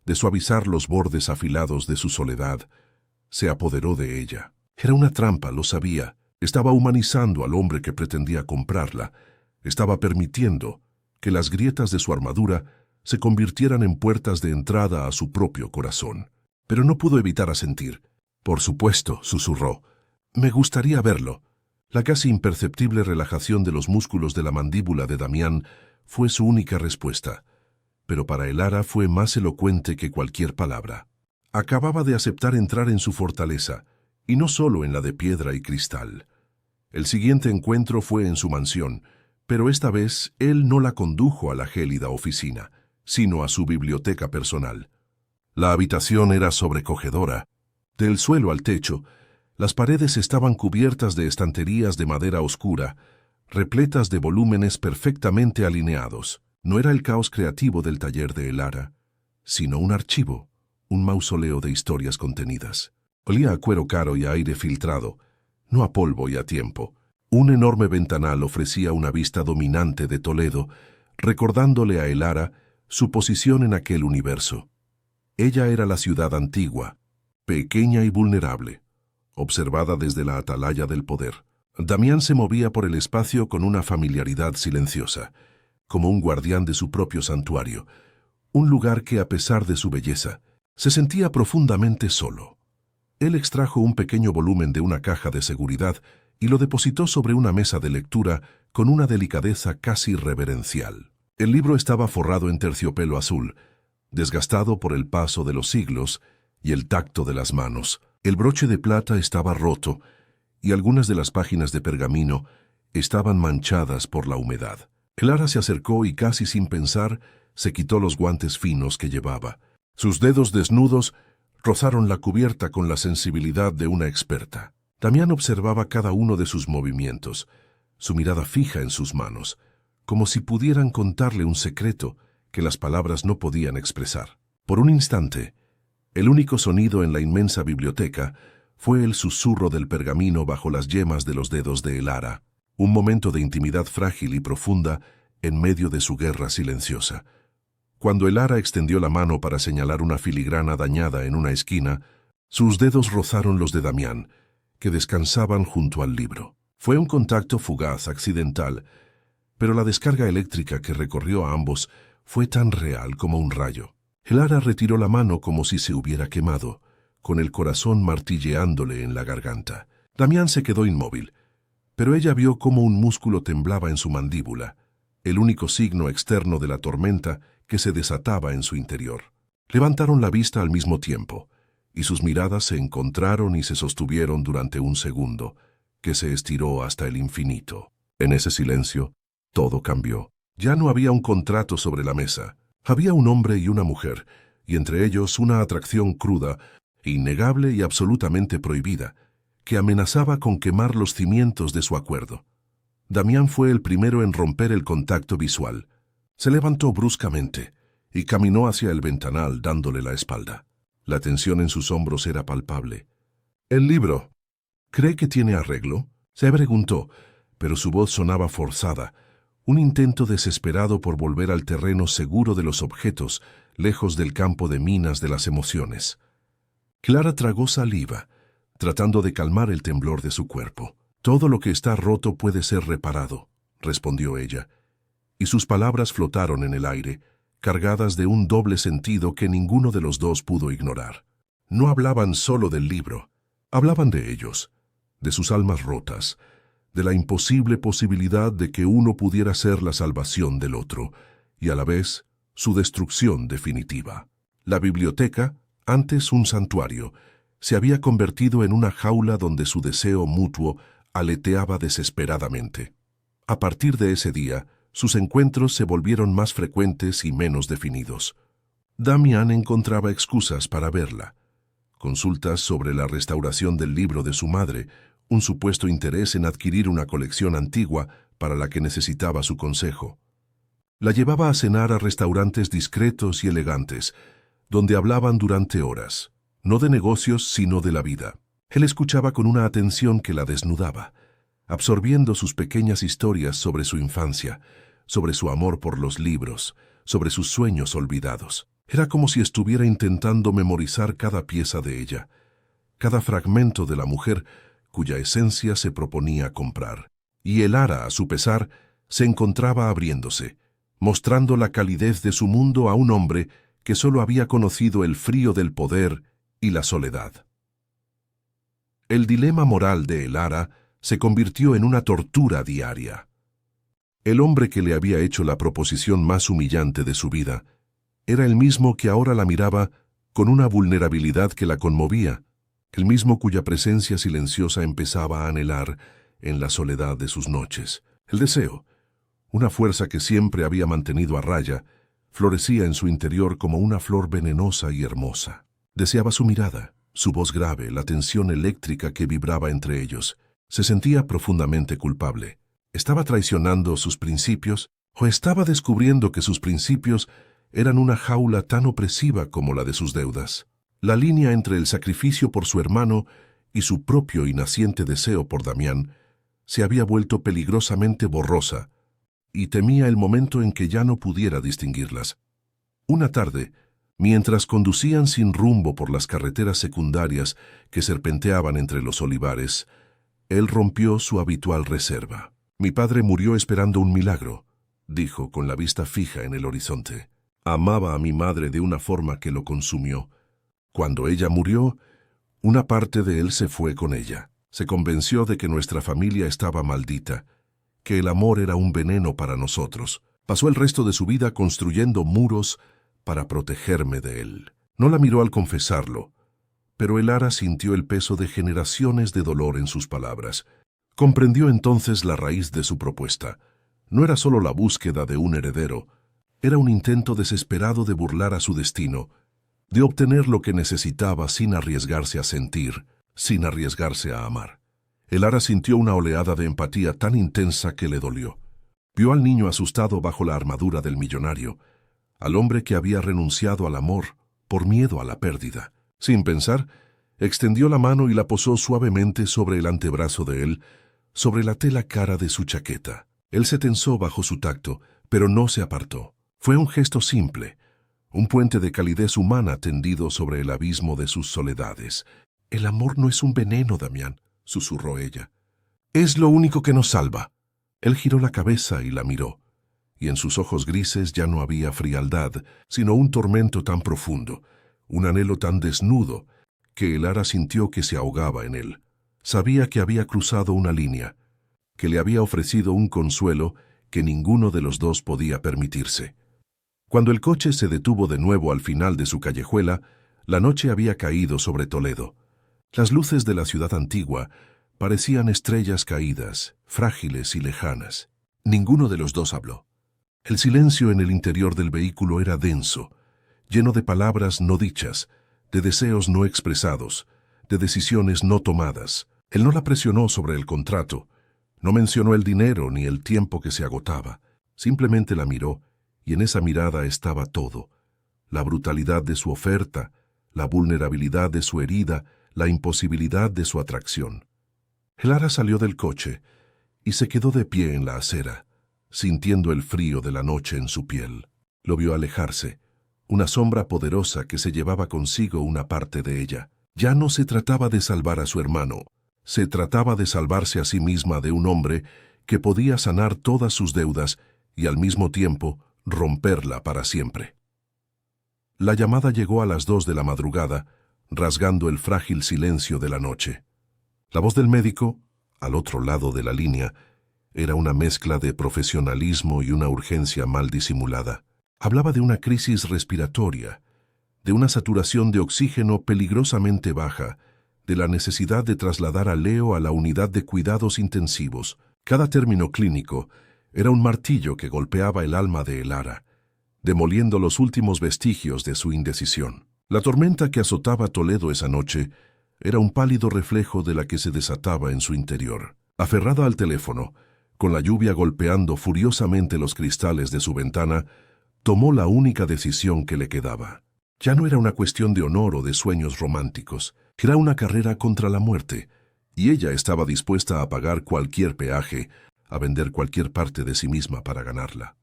de suavizar los bordes afilados de su soledad, se apoderó de ella. Era una trampa, lo sabía. Estaba humanizando al hombre que pretendía comprarla. Estaba permitiendo que las grietas de su armadura se convirtieran en puertas de entrada a su propio corazón. Pero no pudo evitar asentir. «Por supuesto», susurró. «Me gustaría verlo». La casi imperceptible relajación de los músculos de la mandíbula de Damián fue su única respuesta, pero para Elara fue más elocuente que cualquier palabra. Acababa de aceptar entrar en su fortaleza, y no solo en la de piedra y cristal. El siguiente encuentro fue en su mansión, pero esta vez él no la condujo a la gélida oficina, sino a su biblioteca personal. La habitación era sobrecogedora. Del suelo al techo, las paredes estaban cubiertas de estanterías de madera oscura, repletas de volúmenes perfectamente alineados. No era el caos creativo del taller de Elara, sino un archivo, un mausoleo de historias contenidas. Olía a cuero caro y a aire filtrado, no a polvo y a tiempo. Un enorme ventanal ofrecía una vista dominante de Toledo, recordándole a Elara su posición en aquel universo. Ella era la ciudad antigua, pequeña y vulnerable, observada desde la atalaya del poder. Damián se movía por el espacio con una familiaridad silenciosa, como un guardián de su propio santuario, un lugar que, a pesar de su belleza, se sentía profundamente solo. Él extrajo un pequeño volumen de una caja de seguridad y lo depositó sobre una mesa de lectura con una delicadeza casi reverencial. El libro estaba forrado en terciopelo azul, desgastado por el paso de los siglos y el tacto de las manos. El broche de plata estaba roto y algunas de las páginas de pergamino estaban manchadas por la humedad. Elara se acercó y casi sin pensar se quitó los guantes finos que llevaba. Sus dedos desnudos rozaron la cubierta con la sensibilidad de una experta. Damián observaba cada uno de sus movimientos, su mirada fija en sus manos, como si pudieran contarle un secreto que las palabras no podían expresar. Por un instante, el único sonido en la inmensa biblioteca fue el susurro del pergamino bajo las yemas de los dedos de Elara, un momento de intimidad frágil y profunda en medio de su guerra silenciosa. Cuando Elara extendió la mano para señalar una filigrana dañada en una esquina, sus dedos rozaron los de Damián, que descansaban junto al libro. Fue un contacto fugaz, accidental, pero la descarga eléctrica que recorrió a ambos fue tan real como un rayo. Elara retiró la mano como si se hubiera quemado, con el corazón martilleándole en la garganta. Damián se quedó inmóvil, pero ella vio cómo un músculo temblaba en su mandíbula, el único signo externo de la tormenta que se desataba en su interior. Levantaron la vista al mismo tiempo, y sus miradas se encontraron y se sostuvieron durante un segundo, que se estiró hasta el infinito. En ese silencio, todo cambió. Ya no había un contrato sobre la mesa. Había un hombre y una mujer, y entre ellos una atracción cruda, innegable y absolutamente prohibida, que amenazaba con quemar los cimientos de su acuerdo. Damián fue el primero en romper el contacto visual. Se levantó bruscamente y caminó hacia el ventanal dándole la espalda. La tensión en sus hombros era palpable. «¿El libro? ¿Cree que tiene arreglo?», se preguntó, pero su voz sonaba forzada, un intento desesperado por volver al terreno seguro de los objetos, lejos del campo de minas de las emociones. Clara tragó saliva, tratando de calmar el temblor de su cuerpo. «Todo lo que está roto puede ser reparado», respondió ella, y sus palabras flotaron en el aire, cargadas de un doble sentido que ninguno de los dos pudo ignorar. No hablaban solo del libro, hablaban de ellos, de sus almas rotas, de la imposible posibilidad de que uno pudiera ser la salvación del otro, y a la vez su destrucción definitiva. La biblioteca, antes un santuario, se había convertido en una jaula donde su deseo mutuo aleteaba desesperadamente. A partir de ese día, sus encuentros se volvieron más frecuentes y menos definidos. Damián encontraba excusas para verla. Consultas sobre la restauración del libro de su madre, un supuesto interés en adquirir una colección antigua para la que necesitaba su consejo. La llevaba a cenar a restaurantes discretos y elegantes, donde hablaban durante horas, no de negocios sino de la vida. Él escuchaba con una atención que la desnudaba, absorbiendo sus pequeñas historias sobre su infancia, sobre su amor por los libros, sobre sus sueños olvidados. Era como si estuviera intentando memorizar cada pieza de ella, cada fragmento de la mujer cuya esencia se proponía comprar. Y el ara, a su pesar, se encontraba abriéndose, mostrando la calidez de su mundo a un hombre que solo había conocido el frío del poder y la soledad. El dilema moral de el ara se convirtió en una tortura diaria. El hombre que le había hecho la proposición más humillante de su vida era el mismo que ahora la miraba con una vulnerabilidad que la conmovía, el mismo cuya presencia silenciosa empezaba a anhelar en la soledad de sus noches. El deseo, una fuerza que siempre había mantenido a raya, florecía en su interior como una flor venenosa y hermosa. Deseaba su mirada, su voz grave, la tensión eléctrica que vibraba entre ellos. Se sentía profundamente culpable. ¿Estaba traicionando sus principios o estaba descubriendo que sus principios eran una jaula tan opresiva como la de sus deudas? La línea entre el sacrificio por su hermano y su propio y naciente deseo por Damián se había vuelto peligrosamente borrosa, y temía el momento en que ya no pudiera distinguirlas. Una tarde, mientras conducían sin rumbo por las carreteras secundarias que serpenteaban entre los olivares, él rompió su habitual reserva. «Mi padre murió esperando un milagro», dijo con la vista fija en el horizonte. «Amaba a mi madre de una forma que lo consumió. Cuando ella murió, una parte de él se fue con ella. Se convenció de que nuestra familia estaba maldita, que el amor era un veneno para nosotros. Pasó el resto de su vida construyendo muros para protegerme de él». No la miró al confesarlo, pero el ara sintió el peso de generaciones de dolor en sus palabras. Comprendió entonces la raíz de su propuesta. No era solo la búsqueda de un heredero, era un intento desesperado de burlar a su destino, de obtener lo que necesitaba sin arriesgarse a sentir, sin arriesgarse a amar. El ara sintió una oleada de empatía tan intensa que le dolió. Vio al niño asustado bajo la armadura del millonario, al hombre que había renunciado al amor por miedo a la pérdida. Sin pensar, extendió la mano y la posó suavemente sobre el antebrazo de él, sobre la tela cara de su chaqueta. Él se tensó bajo su tacto, pero no se apartó. Fue un gesto simple, un puente de calidez humana tendido sobre el abismo de sus soledades. «El amor no es un veneno, Damián», susurró ella. «Es lo único que nos salva». Él giró la cabeza y la miró, y en sus ojos grises ya no había frialdad, sino un tormento tan profundo, un anhelo tan desnudo, que Elara sintió que se ahogaba en él. Sabía que había cruzado una línea, que le había ofrecido un consuelo que ninguno de los dos podía permitirse. Cuando el coche se detuvo de nuevo al final de su callejuela, la noche había caído sobre Toledo. Las luces de la ciudad antigua parecían estrellas caídas, frágiles y lejanas. Ninguno de los dos habló. El silencio en el interior del vehículo era denso, lleno de palabras no dichas, de deseos no expresados, de decisiones no tomadas. Él no la presionó sobre el contrato, no mencionó el dinero ni el tiempo que se agotaba. Simplemente la miró, y en esa mirada estaba todo: la brutalidad de su oferta, la vulnerabilidad de su herida, la imposibilidad de su atracción. Elara salió del coche y se quedó de pie en la acera, sintiendo el frío de la noche en su piel. Lo vio alejarse, una sombra poderosa que se llevaba consigo una parte de ella. Ya no se trataba de salvar a su hermano, se trataba de salvarse a sí misma de un hombre que podía sanar todas sus deudas y al mismo tiempo romperla para siempre. La llamada llegó a las 2 de la madrugada, rasgando el frágil silencio de la noche. La voz del médico, al otro lado de la línea, era una mezcla de profesionalismo y una urgencia mal disimulada. Hablaba de una crisis respiratoria, de una saturación de oxígeno peligrosamente baja, de la necesidad de trasladar a Leo a la unidad de cuidados intensivos. Cada término clínico era un martillo que golpeaba el alma de Elara, demoliendo los últimos vestigios de su indecisión. La tormenta que azotaba Toledo esa noche era un pálido reflejo de la que se desataba en su interior. Aferrada al teléfono, con la lluvia golpeando furiosamente los cristales de su ventana, tomó la única decisión que le quedaba. Ya no era una cuestión de honor o de sueños románticos, era una carrera contra la muerte, y ella estaba dispuesta a pagar cualquier peaje, a vender cualquier parte de sí misma para ganarla.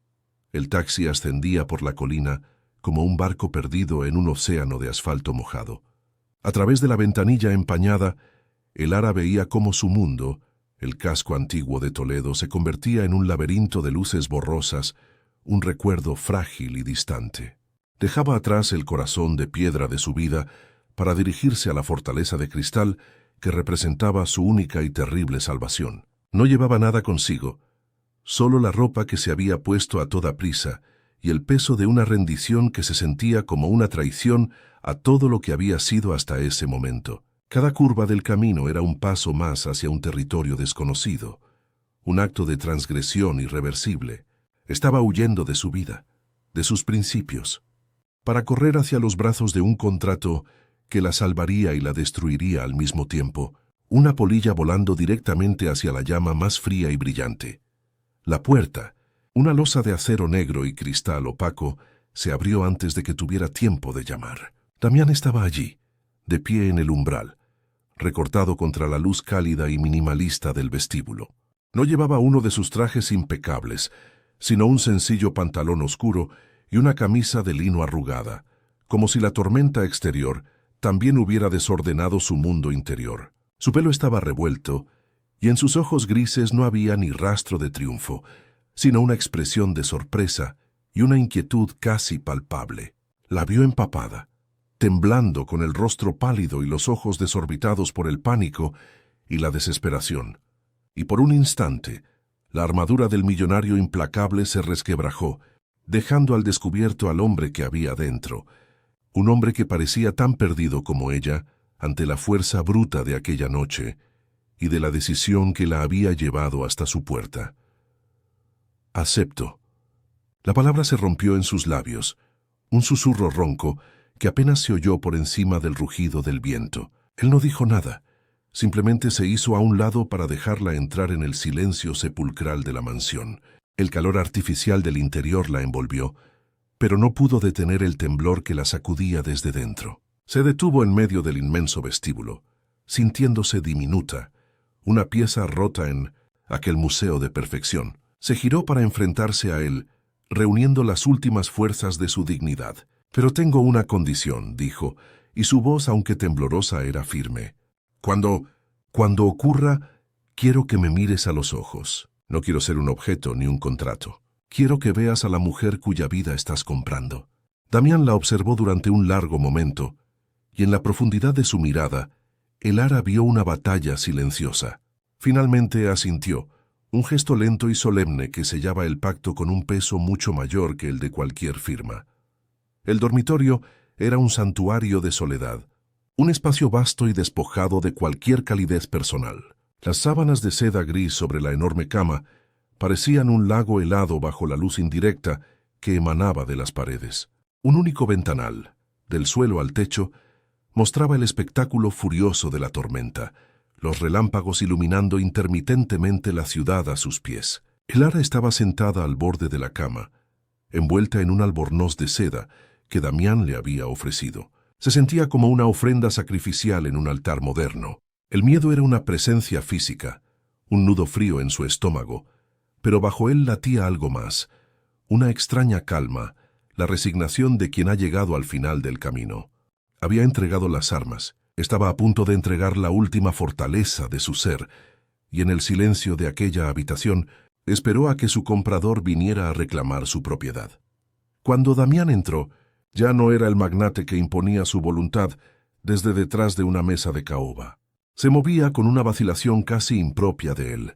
El taxi ascendía por la colina como un barco perdido en un océano de asfalto mojado. A través de la ventanilla empañada, Elara veía cómo su mundo, el casco antiguo de Toledo, se convertía en un laberinto de luces borrosas, un recuerdo frágil y distante. Dejaba atrás el corazón de piedra de su vida para dirigirse a la fortaleza de cristal que representaba su única y terrible salvación. No llevaba nada consigo, solo la ropa que se había puesto a toda prisa y el peso de una rendición que se sentía como una traición a todo lo que había sido hasta ese momento. Cada curva del camino era un paso más hacia un territorio desconocido, un acto de transgresión irreversible. Estaba huyendo de su vida, de sus principios, para correr hacia los brazos de un contrato que la salvaría y la destruiría al mismo tiempo, una polilla volando directamente hacia la llama más fría y brillante. La puerta, una losa de acero negro y cristal opaco, se abrió antes de que tuviera tiempo de llamar. Damián estaba allí, de pie en el umbral, recortado contra la luz cálida y minimalista del vestíbulo. No llevaba uno de sus trajes impecables, sino un sencillo pantalón oscuro y una camisa de lino arrugada, como si la tormenta exterior también hubiera desordenado su mundo interior. Su pelo estaba revuelto, y en sus ojos grises no había ni rastro de triunfo, sino una expresión de sorpresa y una inquietud casi palpable. La vio empapada, temblando, con el rostro pálido y los ojos desorbitados por el pánico y la desesperación. Y por un instante, la armadura del millonario implacable se resquebrajó, dejando al descubierto al hombre que había dentro, un hombre que parecía tan perdido como ella ante la fuerza bruta de aquella noche y de la decisión que la había llevado hasta su puerta. Acepto. La palabra se rompió en sus labios, un susurro ronco que apenas se oyó por encima del rugido del viento. Él no dijo nada, simplemente se hizo a un lado para dejarla entrar en el silencio sepulcral de la mansión. El calor artificial del interior la envolvió, pero no pudo detener el temblor que la sacudía desde dentro. Se detuvo en medio del inmenso vestíbulo, sintiéndose diminuta, una pieza rota en aquel museo de perfección. Se giró para enfrentarse a él, reuniendo las últimas fuerzas de su dignidad. «Pero tengo una condición», dijo, y su voz, aunque temblorosa, era firme. Cuando ocurra, quiero que me mires a los ojos. No quiero ser un objeto ni un contrato. Quiero que veas a la mujer cuya vida estás comprando». Damián la observó durante un largo momento, y en la profundidad de su mirada, Elara vio una batalla silenciosa. Finalmente asintió, un gesto lento y solemne que sellaba el pacto con un peso mucho mayor que el de cualquier firma. El dormitorio era un santuario de soledad, un espacio vasto y despojado de cualquier calidez personal. Las sábanas de seda gris sobre la enorme cama parecían un lago helado bajo la luz indirecta que emanaba de las paredes. Un único ventanal, del suelo al techo, mostraba el espectáculo furioso de la tormenta, los relámpagos iluminando intermitentemente la ciudad a sus pies. Elara estaba sentada al borde de la cama, envuelta en un albornoz de seda que Damián le había ofrecido. Se sentía como una ofrenda sacrificial en un altar moderno. El miedo era una presencia física, un nudo frío en su estómago, pero bajo él latía algo más, una extraña calma, la resignación de quien ha llegado al final del camino. Había entregado las armas, estaba a punto de entregar la última fortaleza de su ser, y en el silencio de aquella habitación esperó a que su comprador viniera a reclamar su propiedad. Cuando Damián entró, ya no era el magnate que imponía su voluntad desde detrás de una mesa de caoba. Se movía con una vacilación casi impropia de él,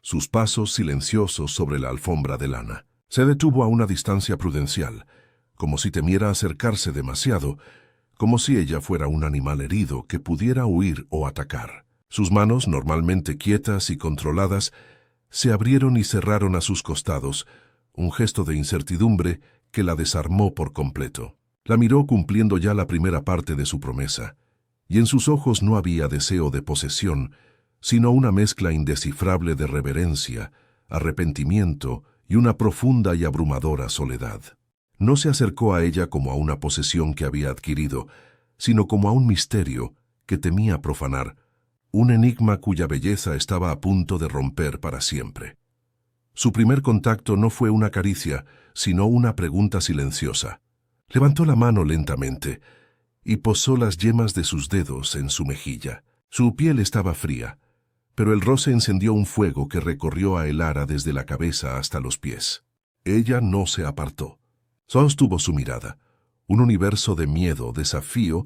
sus pasos silenciosos sobre la alfombra de lana. Se detuvo a una distancia prudencial, como si temiera acercarse demasiado, como si ella fuera un animal herido que pudiera huir o atacar. Sus manos, normalmente quietas y controladas, se abrieron y cerraron a sus costados, un gesto de incertidumbre que la desarmó por completo. La miró cumpliendo ya la primera parte de su promesa, y en sus ojos no había deseo de posesión, sino una mezcla indescifrable de reverencia, arrepentimiento y una profunda y abrumadora soledad. No se acercó a ella como a una posesión que había adquirido, sino como a un misterio que temía profanar, un enigma cuya belleza estaba a punto de romper para siempre. Su primer contacto no fue una caricia, sino una pregunta silenciosa. Levantó la mano lentamente y posó las yemas de sus dedos en su mejilla. Su piel estaba fría, pero el roce encendió un fuego que recorrió a Elara desde la cabeza hasta los pies. Ella no se apartó. Sostuvo su mirada, un universo de miedo, desafío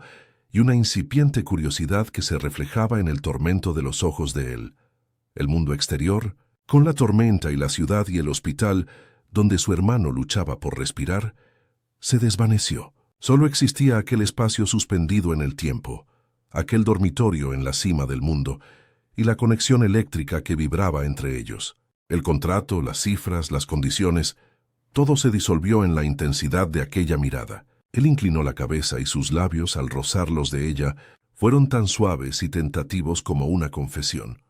y una incipiente curiosidad que se reflejaba en el tormento de los ojos de él. El mundo exterior, con la tormenta y la ciudad y el hospital, donde su hermano luchaba por respirar, se desvaneció. Solo existía aquel espacio suspendido en el tiempo, aquel dormitorio en la cima del mundo, y la conexión eléctrica que vibraba entre ellos. El contrato, las cifras, las condiciones, todo se disolvió en la intensidad de aquella mirada. Él inclinó la cabeza y sus labios, al rozar los de ella, fueron tan suaves y tentativos como una confesión.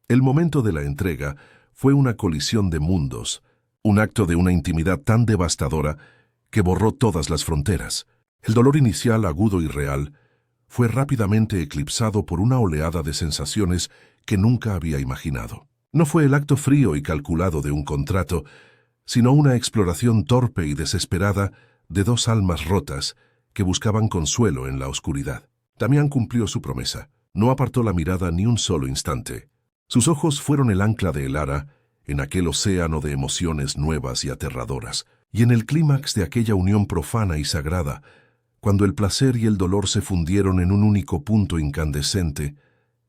El momento de la entrega fue una colisión de mundos, un acto de una intimidad tan devastadora que borró todas las fronteras. El dolor inicial, agudo y real, fue rápidamente eclipsado por una oleada de sensaciones que nunca había imaginado. No fue el acto frío y calculado de un contrato, sino una exploración torpe y desesperada de dos almas rotas que buscaban consuelo en la oscuridad. Damián cumplió su promesa. No apartó la mirada ni un solo instante. Sus ojos fueron el ancla de Elara en aquel océano de emociones nuevas y aterradoras, y en el clímax de aquella unión profana y sagrada, cuando el placer y el dolor se fundieron en un único punto incandescente,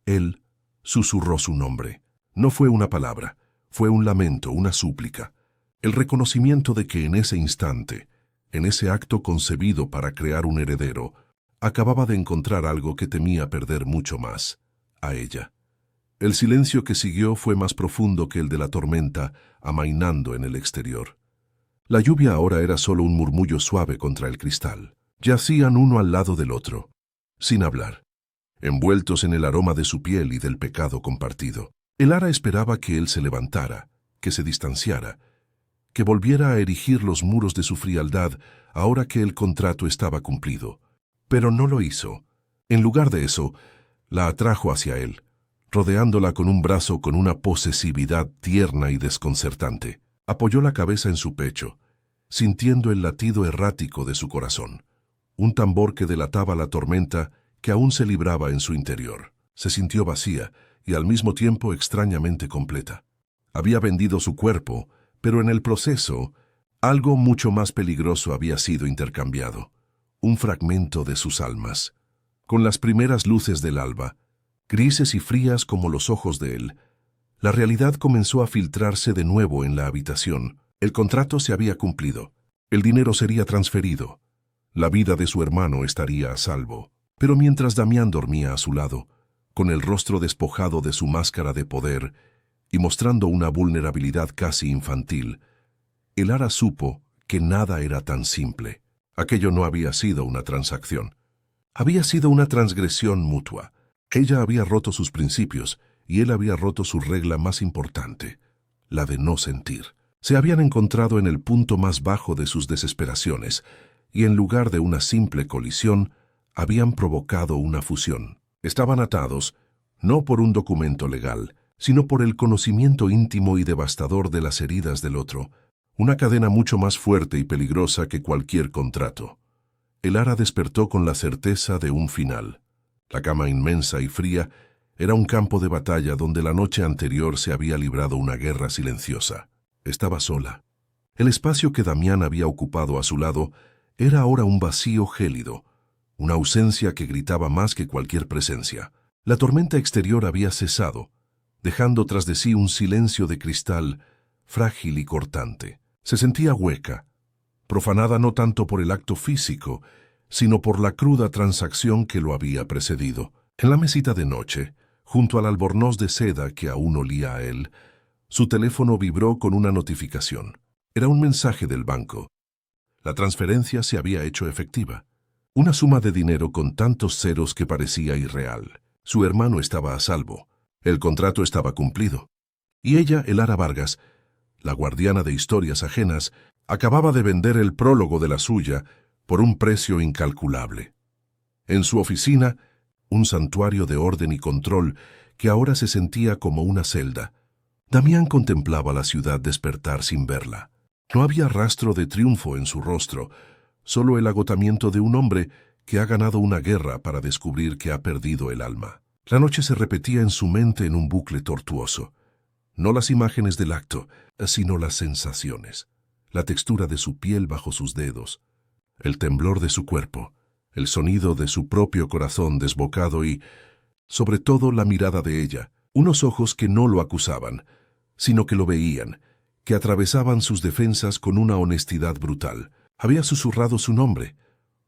él susurró su nombre. No fue una palabra, fue un lamento, una súplica. El reconocimiento de que en ese instante, en ese acto concebido para crear un heredero, acababa de encontrar algo que temía perder mucho más, a ella. El silencio que siguió fue más profundo que el de la tormenta amainando en el exterior. La lluvia ahora era solo un murmullo suave contra el cristal. Yacían uno al lado del otro, sin hablar, envueltos en el aroma de su piel y del pecado compartido. Elara esperaba que él se levantara, que se distanciara, que volviera a erigir los muros de su frialdad ahora que el contrato estaba cumplido. Pero no lo hizo. En lugar de eso, la atrajo hacia él, rodeándola con un brazo con una posesividad tierna y desconcertante. Apoyó la cabeza en su pecho, sintiendo el latido errático de su corazón, un tambor que delataba la tormenta que aún se libraba en su interior. Se sintió vacía y al mismo tiempo extrañamente completa. Había vendido su cuerpo, pero en el proceso, algo mucho más peligroso había sido intercambiado, un fragmento de sus almas. Con las primeras luces del alba, grises y frías como los ojos de él, la realidad comenzó a filtrarse de nuevo en la habitación. El contrato se había cumplido. El dinero sería transferido. La vida de su hermano estaría a salvo. Pero mientras Damián dormía a su lado, con el rostro despojado de su máscara de poder y mostrando una vulnerabilidad casi infantil, Elara supo que nada era tan simple. Aquello no había sido una transacción. Había sido una transgresión mutua. Ella había roto sus principios y él había roto su regla más importante, la de no sentir. Se habían encontrado en el punto más bajo de sus desesperaciones y en lugar de una simple colisión, habían provocado una fusión. Estaban atados, no por un documento legal, sino por el conocimiento íntimo y devastador de las heridas del otro, una cadena mucho más fuerte y peligrosa que cualquier contrato. Elara despertó con la certeza de un final. La cama inmensa y fría era un campo de batalla donde la noche anterior se había librado una guerra silenciosa. Estaba sola. El espacio que Damián había ocupado a su lado era ahora un vacío gélido, una ausencia que gritaba más que cualquier presencia. La tormenta exterior había cesado, dejando tras de sí un silencio de cristal, frágil y cortante. Se sentía hueca, profanada no tanto por el acto físico, sino por la cruda transacción que lo había precedido. En la mesita de noche, junto al albornoz de seda que aún olía a él, su teléfono vibró con una notificación. Era un mensaje del banco. La transferencia se había hecho efectiva. Una suma de dinero con tantos ceros que parecía irreal. Su hermano estaba a salvo. El contrato estaba cumplido. Y ella, Elara Vargas, la guardiana de historias ajenas, acababa de vender el prólogo de la suya por un precio incalculable. En su oficina, un santuario de orden y control que ahora se sentía como una celda, Damián contemplaba la ciudad despertar sin verla. No había rastro de triunfo en su rostro, solo el agotamiento de un hombre que ha ganado una guerra para descubrir que ha perdido el alma. La noche se repetía en su mente en un bucle tortuoso. No las imágenes del acto, sino las sensaciones. La textura de su piel bajo sus dedos, el temblor de su cuerpo, el sonido de su propio corazón desbocado y, sobre todo, la mirada de ella, unos ojos que no lo acusaban, sino que lo veían, que atravesaban sus defensas con una honestidad brutal. Había susurrado su nombre,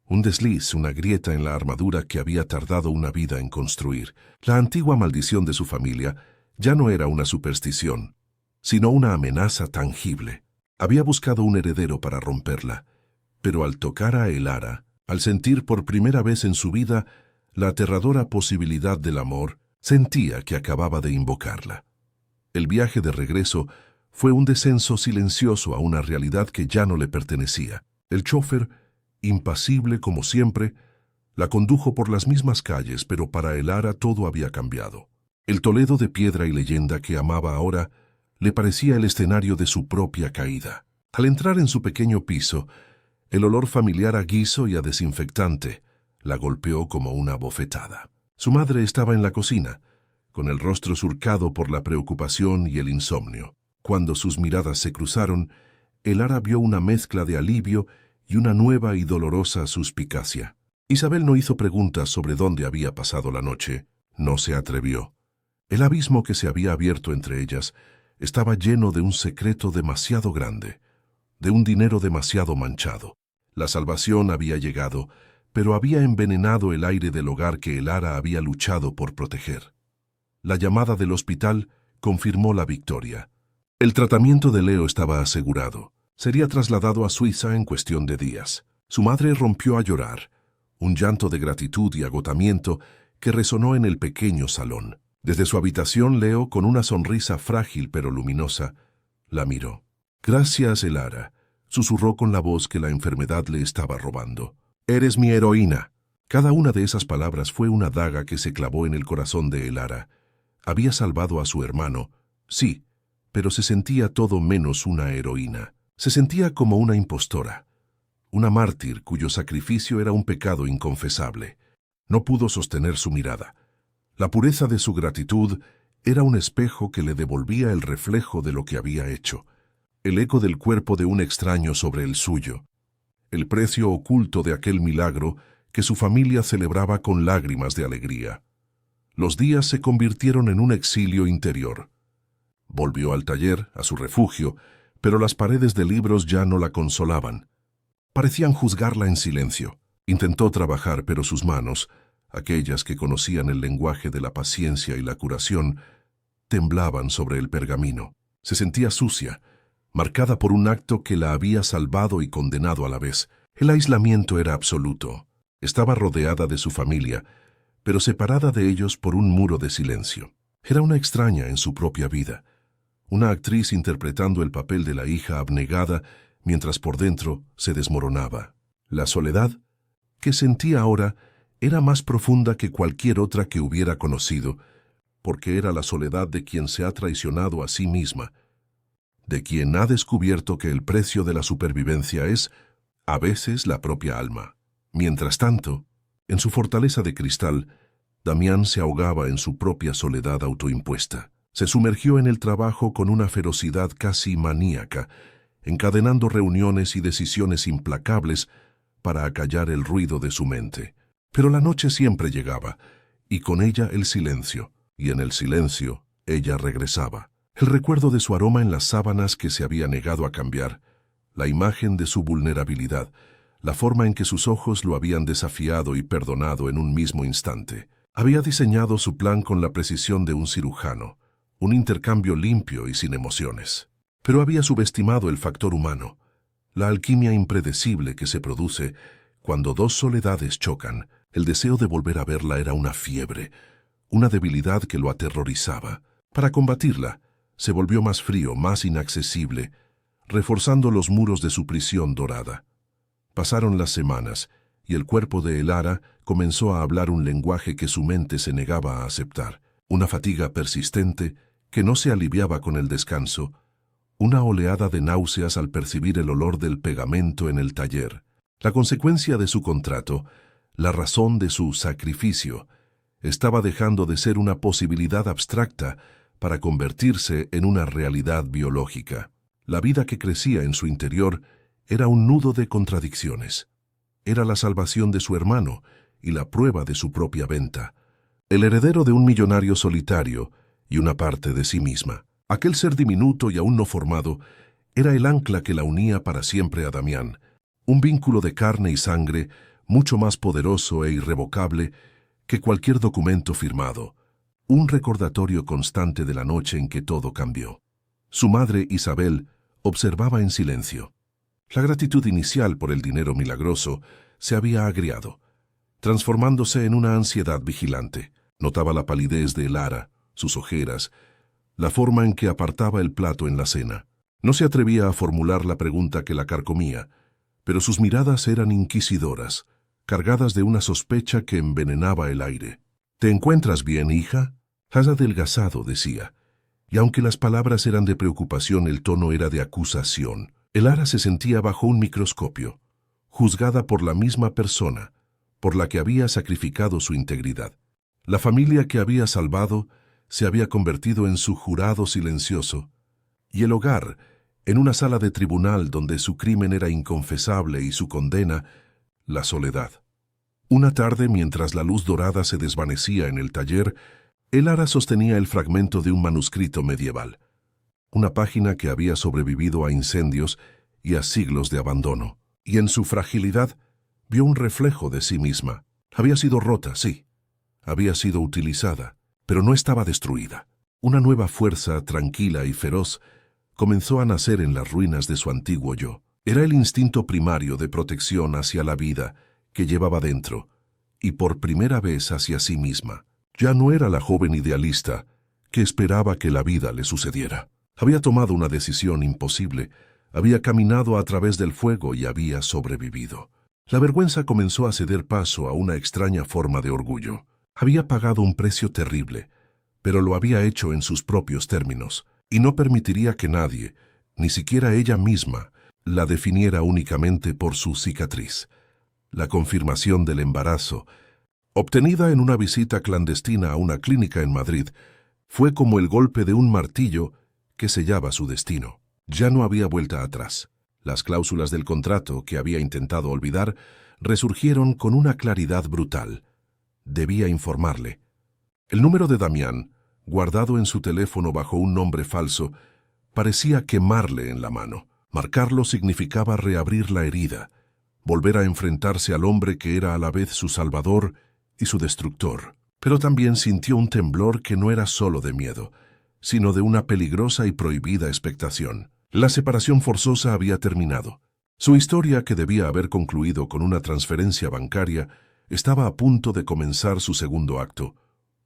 un desliz, una grieta en la armadura que había tardado una vida en construir. La antigua maldición de su familia ya no era una superstición, sino una amenaza tangible. Había buscado un heredero para romperla, pero al tocar a Elara, al sentir por primera vez en su vida la aterradora posibilidad del amor, sentía que acababa de invocarla. El viaje de regreso fue un descenso silencioso a una realidad que ya no le pertenecía. El chófer, impasible como siempre, la condujo por las mismas calles, pero para Elara todo había cambiado. El Toledo de piedra y leyenda que amaba ahora le parecía el escenario de su propia caída. Al entrar en su pequeño piso, el olor familiar a guiso y a desinfectante la golpeó como una bofetada. Su madre estaba en la cocina, con el rostro surcado por la preocupación y el insomnio. Cuando sus miradas se cruzaron, Elara vio una mezcla de alivio y una nueva y dolorosa suspicacia. Isabel no hizo preguntas sobre dónde había pasado la noche. No se atrevió. El abismo que se había abierto entre ellas estaba lleno de un secreto demasiado grande, de un dinero demasiado manchado. La salvación había llegado, pero había envenenado el aire del hogar que Elara había luchado por proteger. La llamada del hospital confirmó la victoria. El tratamiento de Leo estaba asegurado. Sería trasladado a Suiza en cuestión de días. Su madre rompió a llorar, un llanto de gratitud y agotamiento que resonó en el pequeño salón. Desde su habitación, Leo, con una sonrisa frágil pero luminosa, la miró. «Gracias, Elara», susurró con la voz que la enfermedad le estaba robando. «Eres mi heroína». Cada una de esas palabras fue una daga que se clavó en el corazón de Elara. Había salvado a su hermano, sí, pero se sentía todo menos una heroína. Se sentía como una impostora, una mártir cuyo sacrificio era un pecado inconfesable. No pudo sostener su mirada. La pureza de su gratitud era un espejo que le devolvía el reflejo de lo que había hecho, el eco del cuerpo de un extraño sobre el suyo, el precio oculto de aquel milagro que su familia celebraba con lágrimas de alegría. Los días se convirtieron en un exilio interior. Volvió al taller, a su refugio, pero las paredes de libros ya no la consolaban. Parecían juzgarla en silencio. Intentó trabajar, pero sus manos, aquellas que conocían el lenguaje de la paciencia y la curación, temblaban sobre el pergamino. Se sentía sucia, marcada por un acto que la había salvado y condenado a la vez. El aislamiento era absoluto. Estaba rodeada de su familia, pero separada de ellos por un muro de silencio. Era una extraña en su propia vida, una actriz interpretando el papel de la hija abnegada mientras por dentro se desmoronaba. La soledad que sentía ahora era más profunda que cualquier otra que hubiera conocido, porque era la soledad de quien se ha traicionado a sí misma, de quien ha descubierto que el precio de la supervivencia es, a veces, la propia alma. Mientras tanto, en su fortaleza de cristal, Damián se ahogaba en su propia soledad autoimpuesta. Se sumergió en el trabajo con una ferocidad casi maníaca, encadenando reuniones y decisiones implacables para acallar el ruido de su mente. Pero la noche siempre llegaba, y con ella el silencio, y en el silencio ella regresaba. El recuerdo de su aroma en las sábanas que se había negado a cambiar, la imagen de su vulnerabilidad, la forma en que sus ojos lo habían desafiado y perdonado en un mismo instante. Había diseñado su plan con la precisión de un cirujano, un intercambio limpio y sin emociones. Pero había subestimado el factor humano, la alquimia impredecible que se produce cuando dos soledades chocan. El deseo de volver a verla era una fiebre, una debilidad que lo aterrorizaba. Para combatirla, se volvió más frío, más inaccesible, reforzando los muros de su prisión dorada. Pasaron las semanas, y el cuerpo de Elara comenzó a hablar un lenguaje que su mente se negaba a aceptar. Una fatiga persistente que no se aliviaba con el descanso, una oleada de náuseas al percibir el olor del pegamento en el taller. La consecuencia de su contrato, la razón de su sacrificio, estaba dejando de ser una posibilidad abstracta para convertirse en una realidad biológica. La vida que crecía en su interior era un nudo de contradicciones. Era la salvación de su hermano y la prueba de su propia venta. El heredero de un millonario solitario y una parte de sí misma. Aquel ser diminuto y aún no formado era el ancla que la unía para siempre a Damián, un vínculo de carne y sangre mucho más poderoso e irrevocable que cualquier documento firmado, un recordatorio constante de la noche en que todo cambió. Su madre, Isabel, observaba en silencio. La gratitud inicial por el dinero milagroso se había agriado, transformándose en una ansiedad vigilante. Notaba la palidez de Elara, sus ojeras, la forma en que apartaba el plato en la cena. No se atrevía a formular la pregunta que la carcomía, pero sus miradas eran inquisidoras, cargadas de una sospecha que envenenaba el aire. «¿Te encuentras bien, hija?» «Has adelgazado», decía, y aunque las palabras eran de preocupación, el tono era de acusación. Elara se sentía bajo un microscopio, juzgada por la misma persona, por la que había sacrificado su integridad. La familia que había salvado se había convertido en su jurado silencioso, y el hogar en una sala de tribunal donde su crimen era inconfesable y su condena, la soledad. Una tarde, mientras la luz dorada se desvanecía en el taller, Elara sostenía el fragmento de un manuscrito medieval, una página que había sobrevivido a incendios y a siglos de abandono, y en su fragilidad vio un reflejo de sí misma. Había sido rota, sí, había sido utilizada, pero no estaba destruida. Una nueva fuerza, tranquila y feroz, comenzó a nacer en las ruinas de su antiguo yo. Era el instinto primario de protección hacia la vida que llevaba dentro, y por primera vez hacia sí misma. Ya no era la joven idealista que esperaba que la vida le sucediera. Había tomado una decisión imposible, había caminado a través del fuego y había sobrevivido. La vergüenza comenzó a ceder paso a una extraña forma de orgullo. Había pagado un precio terrible, pero lo había hecho en sus propios términos, y no permitiría que nadie, ni siquiera ella misma, la definiera únicamente por su cicatriz. La confirmación del embarazo, obtenida en una visita clandestina a una clínica en Madrid, fue como el golpe de un martillo que sellaba su destino. Ya no había vuelta atrás. Las cláusulas del contrato que había intentado olvidar resurgieron con una claridad brutal. Debía informarle. El número de Damián, guardado en su teléfono bajo un nombre falso, parecía quemarle en la mano. Marcarlo significaba reabrir la herida, volver a enfrentarse al hombre que era a la vez su salvador y su destructor. Pero también sintió un temblor que no era solo de miedo, sino de una peligrosa y prohibida expectación. La separación forzosa había terminado. Su historia, que debía haber concluido con una transferencia bancaria, estaba a punto de comenzar su segundo acto,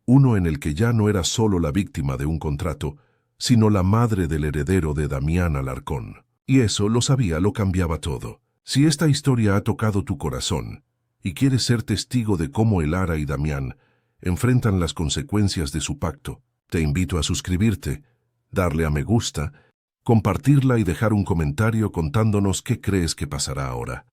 uno en el que ya no era solo la víctima de un contrato, sino la madre del heredero de Damián Alarcón. Y eso, lo sabía, lo cambiaba todo. Si esta historia ha tocado tu corazón y quieres ser testigo de cómo Elara y Damián enfrentan las consecuencias de su pacto, te invito a suscribirte, darle a me gusta, compartirla y dejar un comentario contándonos qué crees que pasará ahora.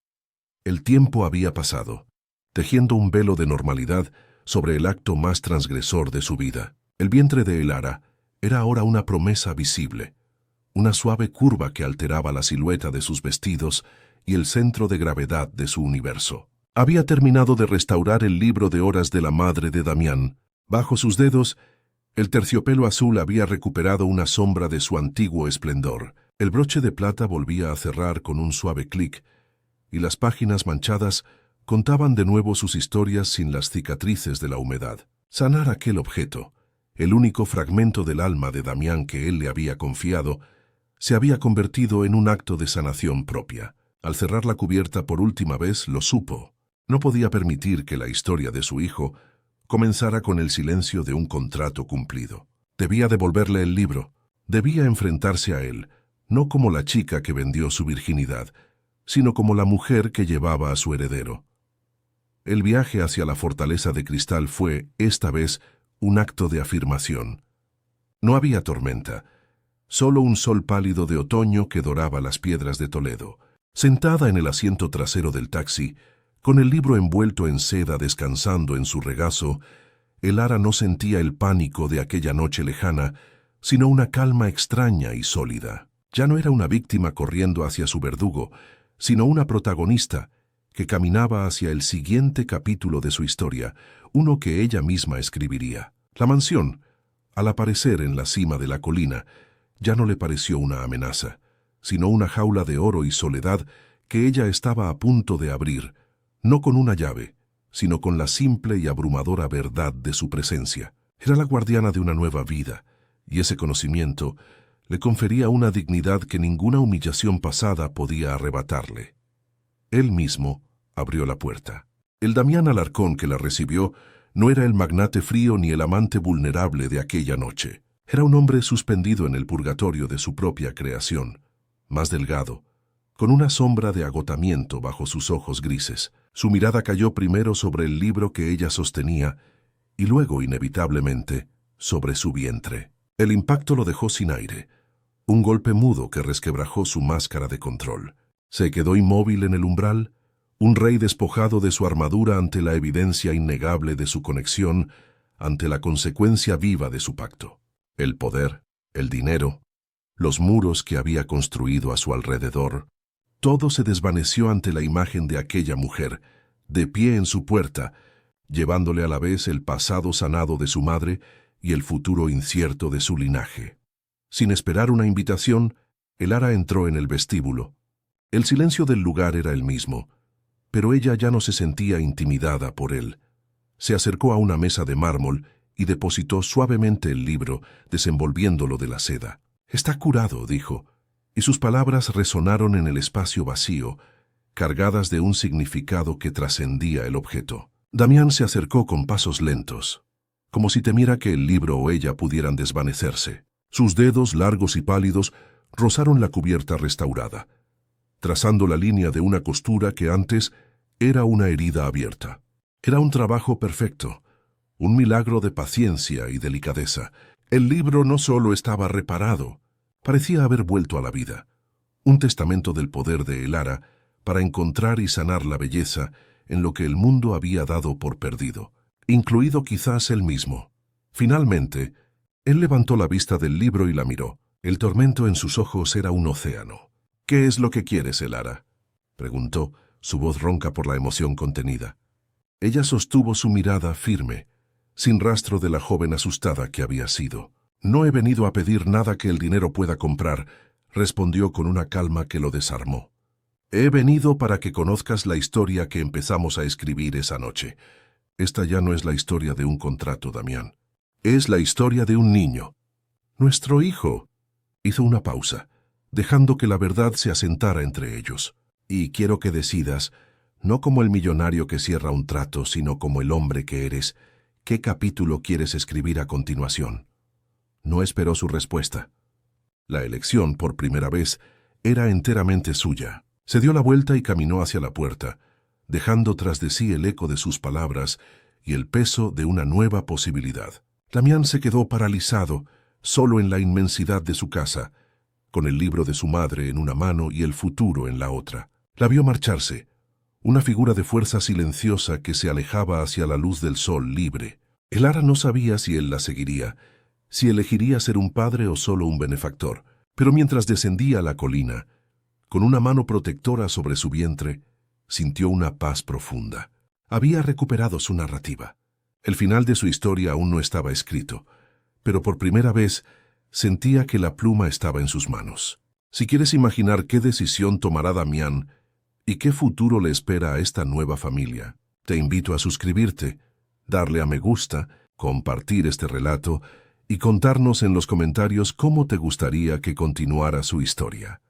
El tiempo había pasado, tejiendo un velo de normalidad sobre el acto más transgresor de su vida. El vientre de Elara era ahora una promesa visible, una suave curva que alteraba la silueta de sus vestidos y el centro de gravedad de su universo. Había terminado de restaurar el libro de horas de la madre de Damián. Bajo sus dedos, el terciopelo azul había recuperado una sombra de su antiguo esplendor. El broche de plata volvía a cerrar con un suave clic, y las páginas manchadas contaban de nuevo sus historias sin las cicatrices de la humedad. Sanar aquel objeto, el único fragmento del alma de Damián que él le había confiado, se había convertido en un acto de sanación propia. Al cerrar la cubierta por última vez, lo supo. No podía permitir que la historia de su hijo comenzara con el silencio de un contrato cumplido. Debía devolverle el libro, debía enfrentarse a él, no como la chica que vendió su virginidad, sino como la mujer que llevaba a su heredero. El viaje hacia la fortaleza de cristal fue, esta vez, un acto de afirmación. No había tormenta, solo un sol pálido de otoño que doraba las piedras de Toledo. Sentada en el asiento trasero del taxi, con el libro envuelto en seda descansando en su regazo, Elara no sentía el pánico de aquella noche lejana, sino una calma extraña y sólida. Ya no era una víctima corriendo hacia su verdugo, sino una protagonista que caminaba hacia el siguiente capítulo de su historia, uno que ella misma escribiría. La mansión, al aparecer en la cima de la colina, ya no le pareció una amenaza, sino una jaula de oro y soledad que ella estaba a punto de abrir, no con una llave, sino con la simple y abrumadora verdad de su presencia. Era la guardiana de una nueva vida, y ese conocimiento le confería una dignidad que ninguna humillación pasada podía arrebatarle. Él mismo abrió la puerta. El Damián Alarcón que la recibió no era el magnate frío ni el amante vulnerable de aquella noche. Era un hombre suspendido en el purgatorio de su propia creación, más delgado, con una sombra de agotamiento bajo sus ojos grises. Su mirada cayó primero sobre el libro que ella sostenía y luego, inevitablemente, sobre su vientre. El impacto lo dejó sin aire, un golpe mudo que resquebrajó su máscara de control. Se quedó inmóvil en el umbral, un rey despojado de su armadura ante la evidencia innegable de su conexión, ante la consecuencia viva de su pacto. El poder, el dinero, los muros que había construido a su alrededor, todo se desvaneció ante la imagen de aquella mujer, de pie en su puerta, llevándole a la vez el pasado sanado de su madre y el futuro incierto de su linaje. Sin esperar una invitación, Elara entró en el vestíbulo. El silencio del lugar era el mismo, pero ella ya no se sentía intimidada por él. Se acercó a una mesa de mármol y depositó suavemente el libro, desenvolviéndolo de la seda. «Está curado», dijo, y sus palabras resonaron en el espacio vacío, cargadas de un significado que trascendía el objeto. Damián se acercó con pasos lentos, como si temiera que el libro o ella pudieran desvanecerse. Sus dedos, largos y pálidos, rozaron la cubierta restaurada, trazando la línea de una costura que antes era una herida abierta. Era un trabajo perfecto, un milagro de paciencia y delicadeza. El libro no solo estaba reparado, parecía haber vuelto a la vida. Un testamento del poder de Elara para encontrar y sanar la belleza en lo que el mundo había dado por perdido, incluido quizás él mismo. Finalmente, él levantó la vista del libro y la miró. El tormento en sus ojos era un océano. «¿Qué es lo que quieres, Elara?», preguntó, su voz ronca por la emoción contenida. Ella sostuvo su mirada firme, sin rastro de la joven asustada que había sido. «No he venido a pedir nada que el dinero pueda comprar», respondió con una calma que lo desarmó. «He venido para que conozcas la historia que empezamos a escribir esa noche. Esta ya no es la historia de un contrato, Damián. Es la historia de un niño. Nuestro hijo». Hizo una pausa, dejando que la verdad se asentara entre ellos. «Y quiero que decidas, no como el millonario que cierra un trato, sino como el hombre que eres, qué capítulo quieres escribir a continuación». No esperó su respuesta. La elección, por primera vez, era enteramente suya. Se dio la vuelta y caminó hacia la puerta, dejando tras de sí el eco de sus palabras y el peso de una nueva posibilidad. Damián se quedó paralizado, solo en la inmensidad de su casa, con el libro de su madre en una mano y el futuro en la otra. La vio marcharse, una figura de fuerza silenciosa que se alejaba hacia la luz del sol libre. El Ara no sabía si él la seguiría, si elegiría ser un padre o solo un benefactor, pero mientras descendía la colina, con una mano protectora sobre su vientre, sintió una paz profunda. Había recuperado su narrativa. El final de su historia aún no estaba escrito, pero por primera vez sentía que la pluma estaba en sus manos. Si quieres imaginar qué decisión tomará Damián y qué futuro le espera a esta nueva familia, te invito a suscribirte, darle a me gusta, compartir este relato y contarnos en los comentarios cómo te gustaría que continuara su historia.